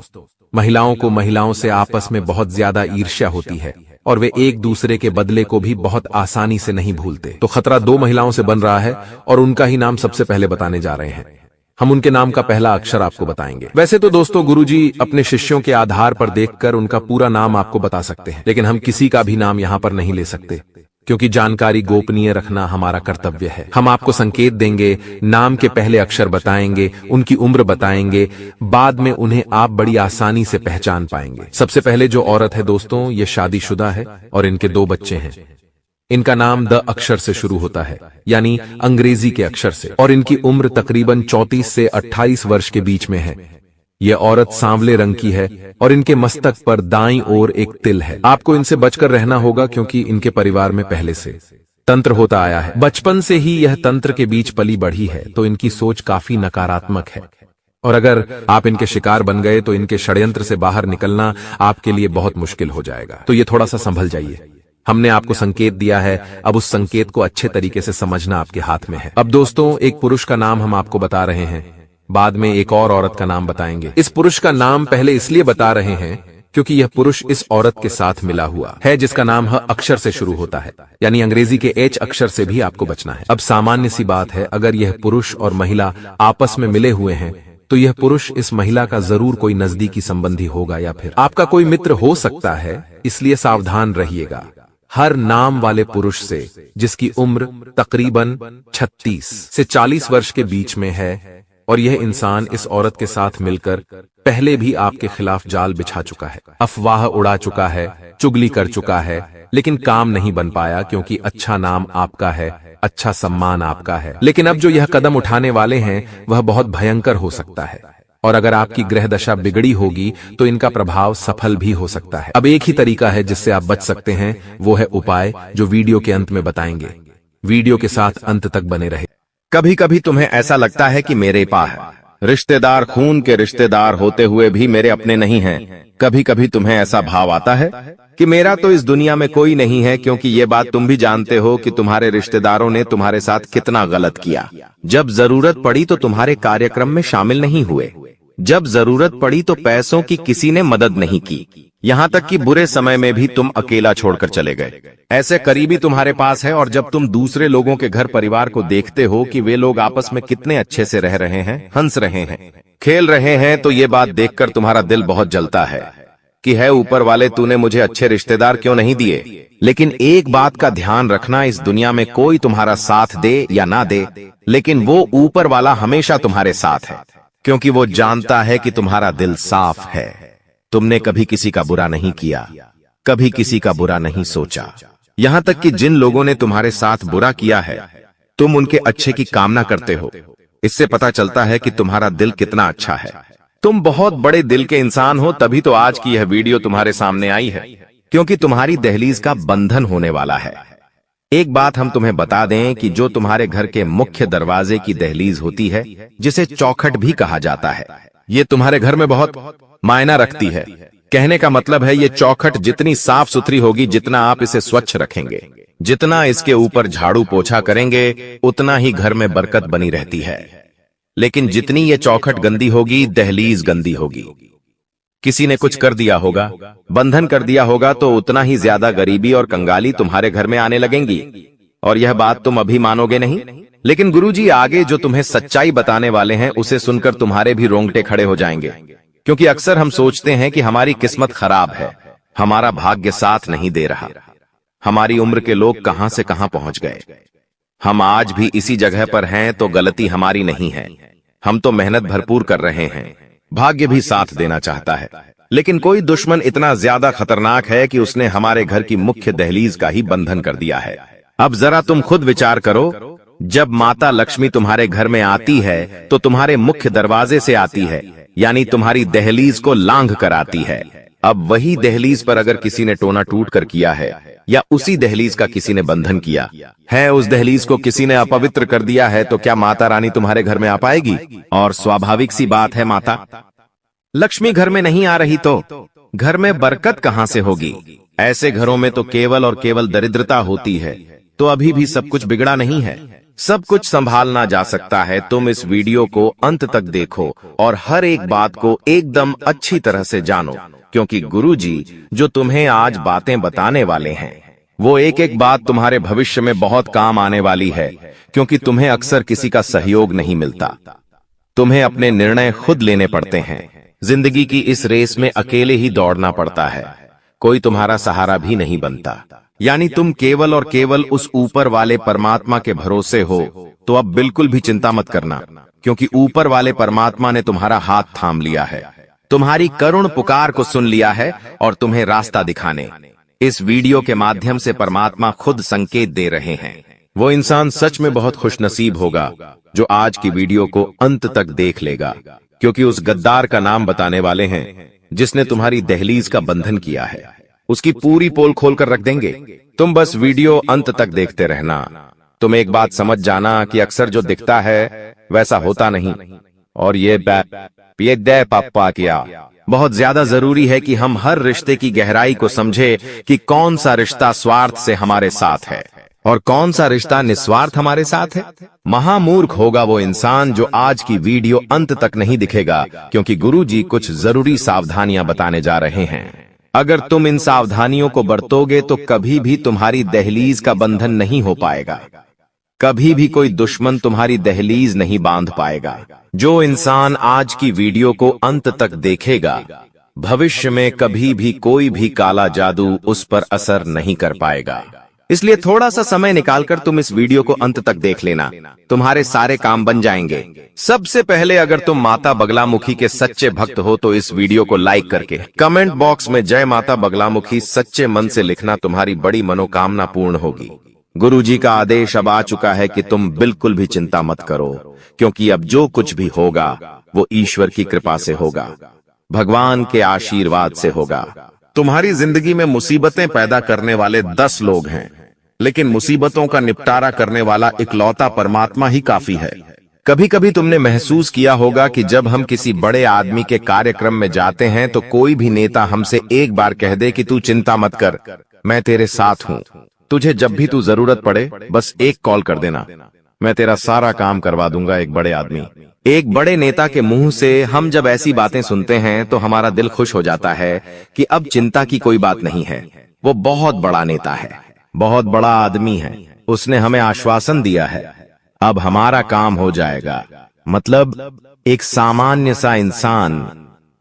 महिलाओं को महिलाओं से आपस में बहुत ज्यादा ईर्ष्या होती है और वे एक दूसरे के बदले को भी बहुत आसानी से नहीं भूलते। तो खतरा 2 महिलाओं से बन रहा है और उनका ही नाम सबसे पहले बताने जा रहे हैं। हम उनके नाम का पहला अक्षर आपको बताएंगे। वैसे तो दोस्तों गुरुजी अपने शिष्यों के आधार पर देखकर उनका पूरा नाम आपको बता सकते हैं, लेकिन हम किसी का भी नाम यहाँ पर नहीं ले सकते, क्योंकि जानकारी गोपनीय रखना हमारा कर्तव्य है। हम आपको संकेत देंगे, नाम के पहले अक्षर बताएंगे, उनकी उम्र बताएंगे, बाद में उन्हें आप बड़ी आसानी से पहचान पाएंगे। सबसे पहले जो औरत है दोस्तों, ये शादीशुदा है और इनके 2 बच्चे हैं। इनका नाम द अक्षर से शुरू होता है, यानी अंग्रेजी के अक्षर से, और इनकी उम्र तकरीबन 34 से 28 वर्ष के बीच में है। यह औरत सांवले रंग की है और इनके मस्तक पर दाईं ओर एक तिल है। आपको इनसे बचकर रहना होगा, क्योंकि इनके परिवार में पहले से तंत्र होता आया है। बचपन से ही यह तंत्र के बीच पली बढ़ी है, तो इनकी सोच काफी नकारात्मक है। और अगर आप इनके शिकार बन गए तो इनके षड्यंत्र से बाहर निकलना आपके लिए बहुत मुश्किल हो जाएगा। तो ये थोड़ा सा संभल जाइए। हमने आपको संकेत दिया है, अब उस संकेत को अच्छे तरीके से समझना आपके हाथ में है। अब दोस्तों, एक पुरुष का नाम हम आपको बता रहे हैं, बाद में एक और औरत का नाम बताएंगे। इस पुरुष का नाम पहले इसलिए बता रहे हैं क्योंकि यह पुरुष इस औरत के साथ मिला हुआ है, जिसका नाम ह अक्षर से शुरू होता है, यानी अंग्रेजी के एच अक्षर से भी आपको बचना है। अब सामान्य सी बात है, अगर यह पुरुष और महिला आपस में मिले हुए हैं तो यह पुरुष इस महिला का जरूर कोई नजदीकी संबंधी होगा या फिर आपका कोई मित्र हो सकता है, इसलिए सावधान रहिएगा। हर नाम वाले पुरुष से जिसकी उम्र तकरीबन 36 से 40 वर्ष के बीच में है और यह इंसान इस औरत के साथ मिलकर पहले भी आपके खिलाफ जाल बिछा चुका है, अफवाह उड़ा चुका है, चुगली कर चुका है, लेकिन काम नहीं बन पाया क्योंकि अच्छा नाम आपका है, अच्छा सम्मान आपका है। लेकिन अब जो यह कदम उठाने वाले हैं वह बहुत भयंकर हो सकता है और अगर आपकी ग्रह दशा बिगड़ी होगी तो इनका प्रभाव सफल भी हो सकता है। अब एक ही तरीका है जिससे आप बच सकते हैं, वो है उपाय जो वीडियो के अंत में बताएंगे। वीडियो के साथ अंत तक बने रहे। कभी कभी तुम्हें ऐसा लगता है कि मेरे पास रिश्तेदार खून के रिश्तेदार होते हुए भी मेरे अपने नहीं हैं। कभी कभी तुम्हें ऐसा भाव आता है कि मेरा तो इस दुनिया में कोई नहीं है, क्योंकि ये बात तुम भी जानते हो कि तुम्हारे रिश्तेदारों ने तुम्हारे साथ कितना गलत किया। जब जरूरत पड़ी तो तुम्हारे कार्यक्रम में शामिल नहीं हुए, जब जरूरत पड़ी तो पैसों की किसी ने मदद नहीं की, यहाँ तक कि बुरे समय में भी तुम अकेला छोड़कर चले गए। ऐसे करीबी तुम्हारे पास है और जब तुम दूसरे लोगों के घर परिवार को देखते हो कि वे लोग आपस में कितने अच्छे से रह रहे हैं, हंस रहे हैं, खेल रहे हैं, तो ये बात देखकर तुम्हारा दिल बहुत जलता है कि है ऊपर वाले, तूने मुझे अच्छे रिश्तेदार क्यों नहीं दिए। लेकिन एक बात का ध्यान रखना, इस दुनिया में कोई तुम्हारा साथ दे या ना दे, लेकिन वो ऊपर वाला हमेशा तुम्हारे साथ है, क्योंकि वो जानता है कि तुम्हारा दिल साफ है। तुमने कभी किसी का बुरा नहीं किया, कभी किसी का बुरा नहीं सोचा। यहाँ तक कि जिन लोगों ने तुम्हारे साथ बुरा किया है, तुम उनके अच्छे की कामना करते हो। इससे पता चलता है कि तुम्हारा दिल कितना अच्छा है। तुम बहुत बड़े दिल के इंसान हो, तभी तो आज की यह वीडियो तुम्हारे सामने आई है, क्योंकि तुम्हारी दहलीज का बंधन होने वाला है। एक बात हम तुम्हें बता दें कि जो तुम्हारे घर के मुख्य दरवाजे की दहलीज होती है, जिसे चौखट भी कहा जाता है, ये तुम्हारे घर में बहुत मायना रखती है। कहने का मतलब है, ये चौखट जितनी साफ सुथरी होगी, जितना आप इसे स्वच्छ रखेंगे, जितना इसके ऊपर झाड़ू पोछा करेंगे, उतना ही घर में बरकत बनी रहती है। लेकिन जितनी ये चौखट गंदी होगी, दहलीज गंदी होगी। किसी ने कुछ कर दिया होगा, बंधन कर दिया होगा, तो उतना ही ज्यादा गरीबी और कंगाली तुम्हारे घर में आने लगेंगी। और यह बात तुम अभी मानोगे नहीं, लेकिन गुरुजी आगे जो तुम्हें सच्चाई बताने वाले हैं, उसे सुनकर तुम्हारे भी रोंगटे खड़े हो जाएंगे। क्योंकि अक्सर हम सोचते हैं कि हमारी किस्मत खराब है, हमारा भाग्य साथ नहीं दे रहा, हमारी उम्र के लोग कहां से कहां पहुंच गए, हम आज भी इसी जगह पर हैं, तो गलती हमारी नहीं है। हम तो मेहनत भरपूर कर रहे हैं, भाग्य भी साथ देना चाहता है, लेकिन कोई दुश्मन इतना ज्यादा खतरनाक है कि उसने हमारे घर की मुख्य दहलीज का ही बंधन कर दिया है। अब जरा तुम खुद विचार करो, जब माता लक्ष्मी तुम्हारे घर में आती है तो तुम्हारे मुख्य दरवाजे से आती है, यानी तुम्हारी दहलीज को लांघ कर आती है। अब वही दहलीज पर अगर किसी ने टोना टूट कर किया है, या उसी दहलीज का किसी ने बंधन किया है, उस दहलीज को किसी ने अपवित्र कर दिया है, तो क्या माता रानी तुम्हारे घर में आ पाएगी? और स्वाभाविक सी बात है, माता लक्ष्मी घर में नहीं आ रही तो घर में बरकत कहां से होगी? ऐसे घरों में तो केवल और केवल दरिद्रता होती है। तो अभी भी सब कुछ बिगड़ा नहीं है, सब कुछ संभालना जा सकता है। तुम इस वीडियो को अंत तक देखो और हर एक बात को एकदम अच्छी तरह से जानो, क्योंकि गुरुजी जो तुम्हें आज बातें बताने वाले हैं, वो एक एक बात तुम्हारे भविष्य में बहुत काम आने वाली है। क्योंकि तुम्हें अक्सर किसी का सहयोग नहीं मिलता, तुम्हें अपने निर्णय खुद लेने पड़ते हैं। जिंदगी की इस रेस में अकेले ही दौड़ना पड़ता है, कोई तुम्हारा सहारा भी नहीं बनता। यानी तुम केवल और केवल उस ऊपर वाले परमात्मा के भरोसे हो। तो अब बिल्कुल भी चिंता मत करना, क्योंकि ऊपर वाले परमात्मा ने तुम्हारा हाथ थाम लिया है, तुम्हारी करुण पुकार को सुन लिया है और तुम्हें रास्ता दिखाने इस वीडियो के माध्यम से परमात्मा खुद संकेत दे रहे हैं। वो इंसान सच में बहुत खुशनसीब होगा जो आज की वीडियो को अंत तक देख लेगा, क्योंकि उस गद्दार का नाम बताने वाले हैं जिसने तुम्हारी दहलीज का बंधन किया है। उसकी पूरी पोल खोल कर रख देंगे। तुम बस वीडियो अंत तक देखते रहना। तुम एक बात समझ जाना कि अक्सर जो दिखता है वैसा होता नहीं। और ये दे पापा किया बहुत ज्यादा जरूरी है कि हम हर रिश्ते की गहराई को समझे कि कौन सा रिश्ता स्वार्थ से हमारे साथ है और कौन सा रिश्ता निस्वार्थ हमारे साथ है। महामूर्ख होगा वो इंसान जो आज की वीडियो अंत तक नहीं दिखेगा, क्योंकि गुरुजी कुछ जरूरी सावधानियां बताने जा रहे हैं। अगर तुम इन सावधानियों को बरतोगे तो कभी भी तुम्हारी दहलीज का बंधन नहीं हो पाएगा। कभी भी कोई दुश्मन तुम्हारी दहलीज नहीं बांध पाएगा। जो इंसान आज की वीडियो को अंत तक देखेगा, भविष्य में कभी भी कोई भी काला जादू उस पर असर नहीं कर पाएगा। इसलिए थोड़ा सा समय निकालकर तुम इस वीडियो को अंत तक देख लेना, तुम्हारे सारे काम बन जाएंगे। सबसे पहले अगर तुम माता बगलामुखी के सच्चे भक्त हो तो इस वीडियो को लाइक करके कमेंट बॉक्स में जय माता बगलामुखी सच्चे मन से लिखना, तुम्हारी बड़ी मनोकामना पूर्ण होगी। गुरुजी का आदेश अब आ चुका है कि तुम बिल्कुल भी चिंता मत करो, क्योंकि अब जो कुछ भी होगा वो ईश्वर की कृपा से होगा, भगवान के आशीर्वाद से होगा। तुम्हारी जिंदगी में मुसीबतें पैदा करने वाले 10 लोग हैं, लेकिन मुसीबतों का निपटारा करने वाला इकलौता परमात्मा ही काफी है। कभी कभी तुमने महसूस किया होगा कि जब हम किसी बड़े आदमी के कार्यक्रम में जाते हैं तो कोई भी नेता हमसे एक बार कह दे कि तू चिंता मत कर, मैं तेरे साथ हूं, तुझे जब भी तू जरूरत पड़े बस एक कॉल कर देना, मैं तेरा सारा काम करवा दूंगा। एक बड़े आदमी, एक बड़े नेता के मुंह से हम जब ऐसी बातें सुनते हैं तो हमारा दिल खुश हो जाता है कि अब चिंता की कोई बात नहीं है। वो बहुत बड़ा नेता है, बहुत बड़ा आदमी है, उसने हमें आश्वासन दिया है, अब हमारा काम हो जाएगा। मतलब एक सामान्य सा इंसान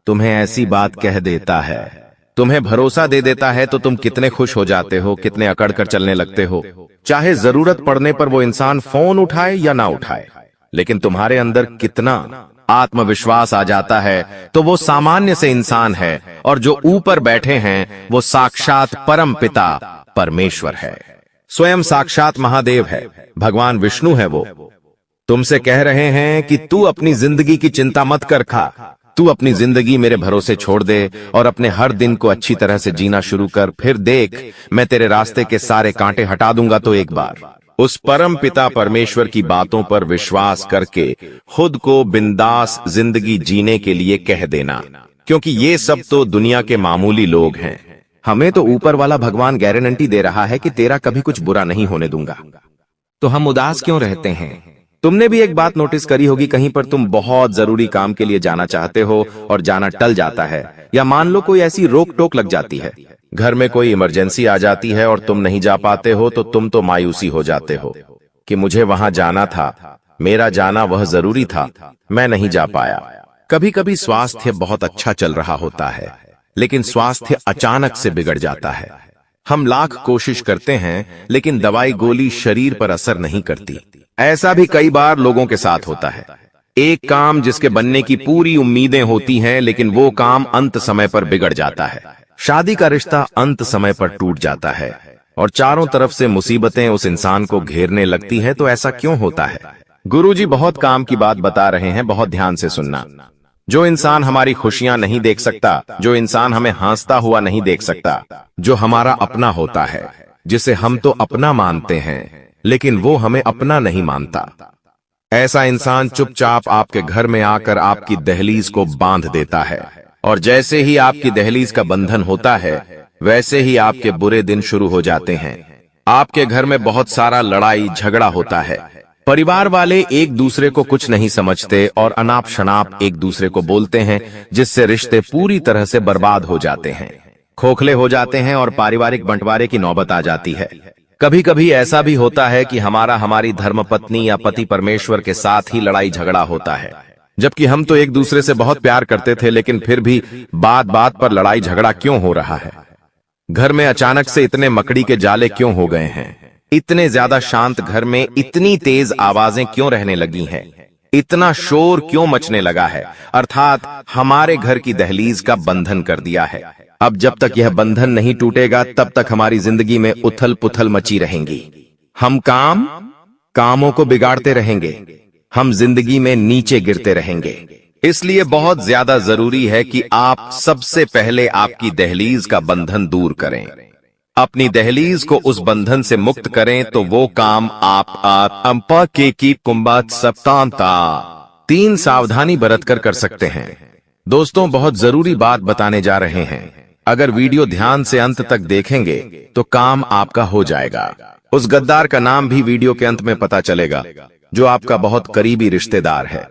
तुम्हें ऐसी बात कह देता है, तुम्हें भरोसा दे देता है, तो तुम कितने खुश हो जाते हो, कितने अकड़ कर चलने लगते हो। चाहे जरूरत पड़ने पर वो इंसान फोन उठाए या ना उठाए, लेकिन तुम्हारे अंदर कितना आत्मविश्वास आ जाता है। तो वो सामान्य से इंसान है, और जो ऊपर बैठे हैं वो साक्षात परम पिता परमेश्वर है, स्वयं साक्षात महादेव है, भगवान विष्णु है। वो तुमसे कह रहे हैं कि तू अपनी जिंदगी की चिंता मत कर, खा, तू अपनी जिंदगी मेरे भरोसे छोड़ दे और अपने हर दिन को अच्छी तरह से जीना शुरू कर, फिर देख मैं तेरे रास्ते के सारे कांटे हटा दूंगा। तो एक बार उस परम पिता परमेश्वर की बातों पर विश्वास करके खुद को बिंदास जिंदगी जीने के लिए कह देना, क्योंकि ये सब तो दुनिया के मामूली लोग हैं। हमें तो ऊपर वाला भगवान गारंटी दे रहा है कि तेरा कभी कुछ बुरा नहीं होने दूंगा। तो हम उदास क्यों रहते हैं? तुमने भी एक बात नोटिस करी होगी, कहीं पर तुम बहुत जरूरी काम के लिए जाना चाहते हो और जाना टल जाता है, या मान लो कोई ऐसी रोक टोक लग जाती है, घर में कोई इमरजेंसी आ जाती है और तुम नहीं जा पाते हो, तो तुम तो मायूसी हो जाते हो कि मुझे वहां जाना था, मेरा जाना वह जरूरी था, मैं नहीं जा पाया। कभी कभी स्वास्थ्य बहुत अच्छा चल रहा होता है, लेकिन स्वास्थ्य अचानक से बिगड़ जाता है। हम लाख कोशिश करते हैं, लेकिन दवाई गोली शरीर पर असर नहीं करती। ऐसा भी कई बार लोगों के साथ होता है। एक काम जिसके बनने की पूरी उम्मीदें होती हैं, लेकिन वो काम अंत समय पर बिगड़ जाता है। शादी का रिश्ता अंत समय पर टूट जाता है और चारों तरफ से मुसीबतें उस इंसान को घेरने लगती है। तो ऐसा क्यों होता है? गुरुजी बहुत काम की बात बता रहे हैं, बहुत ध्यान से सुनना। जो इंसान हमारी खुशियां नहीं देख सकता, जो इंसान हमें हंसता हुआ नहीं देख सकता, जो हमारा अपना होता है, जिसे हम तो अपना मानते हैं लेकिन वो हमें अपना नहीं मानता, ऐसा इंसान चुपचाप आपके घर में आकर आपकी दहलीज को बांध देता है। और जैसे ही आपकी दहलीज का बंधन होता है, वैसे ही आपके बुरे दिन शुरू हो जाते हैं। आपके घर में बहुत सारा लड़ाई झगड़ा होता है, परिवार वाले एक दूसरे को कुछ नहीं समझते और अनाप शनाप एक दूसरे को बोलते हैं, जिससे रिश्ते पूरी तरह से बर्बाद हो जाते हैं, खोखले हो जाते हैं और पारिवारिक बंटवारे की नौबत आ जाती है। कभी कभी ऐसा भी होता है कि हमारी धर्मपत्नी या पति परमेश्वर के साथ ही लड़ाई झगड़ा होता है, जबकि हम तो एक दूसरे से बहुत प्यार करते थे, लेकिन फिर भी बात बात पर लड़ाई झगड़ा क्यों हो रहा है? घर में अचानक से इतने मकड़ी के जाले क्यों हो गए हैं? इतने ज्यादा शांत घर में इतनी तेज आवाजें क्यों रहने लगी हैं? इतना शोर क्यों मचने लगा है? अर्थात हमारे घर की दहलीज का बंधन कर दिया है। अब जब तक यह बंधन नहीं टूटेगा, तब तक हमारी जिंदगी में उथल पुथल मची रहेंगी। हम कामों को बिगाड़ते रहेंगे, हम जिंदगी में नीचे गिरते रहेंगे। इसलिए बहुत ज्यादा जरूरी है कि आप सबसे पहले आपकी दहलीज का बंधन दूर करें। अपनी दहलीज को उस बंधन से मुक्त करें तो वो काम आप अंपा के की कुंबात सप्तांता 3 सावधानी बरतकर कर सकते हैं। दोस्तों, बहुत जरूरी बात बताने जा रहे हैं। अगर वीडियो ध्यान से अंत तक देखेंगे तो काम आपका हो जाएगा। उस गद्दार का नाम भी वीडियो के अंत में पता चलेगा, जो आपका बहुत करीबी रिश्तेदार है।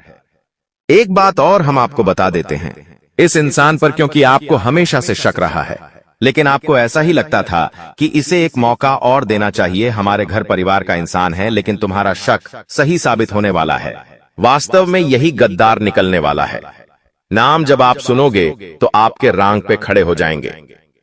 एक बात और हम आपको बता देते हैं, इस इंसान पर क्योंकि आपको हमेशा से शक रहा है, लेकिन आपको ऐसा ही लगता था कि इसे एक मौका और देना चाहिए। हमारे घर परिवार का इंसान है, लेकिन तुम्हारा शक सही साबित होने वाला है। वास्तव में यही गद्दार निकलने वाला है। नाम जब आप सुनोगे तो आपके रांग पे खड़े हो जाएंगे।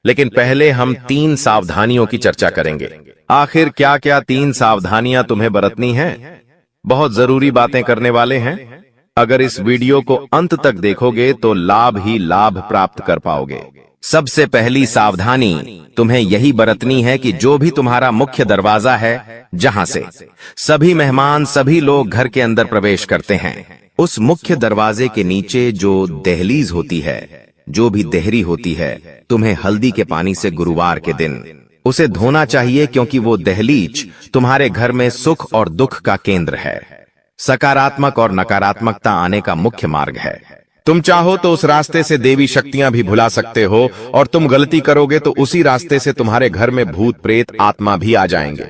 लेकिन पहले हम 3 सावधानियों की चर्चा करेंगे। आखिर क्या क्या 3 सावधानियां तुम्हें बरतनी हैं? बहुत जरूरी बातें करने वाले हैं। अगर इस वीडियो को अंत तक देखोगे तो लाभ ही लाभ प्राप्त कर पाओगे। सबसे पहली सावधानी तुम्हें यही बरतनी है कि जो भी तुम्हारा मुख्य दरवाजा है, जहां से सभी मेहमान, सभी लोग घर के अंदर प्रवेश करते हैं, उस मुख्य दरवाजे के नीचे जो दहलीज होती है, जो भी देहरी होती है, तुम्हें हल्दी के पानी से गुरुवार के दिन उसे धोना चाहिए, क्योंकि वो दहलीज तुम्हारे घर में सुख और दुख का केंद्र है। सकारात्मक और नकारात्मकता आने का मुख्य मार्ग है। तुम चाहो तो उस रास्ते से देवी शक्तियां भी भुला सकते हो, और तुम गलती करोगे तो उसी रास्ते से तुम्हारे घर में भूत प्रेत आत्मा भी आ जाएंगे।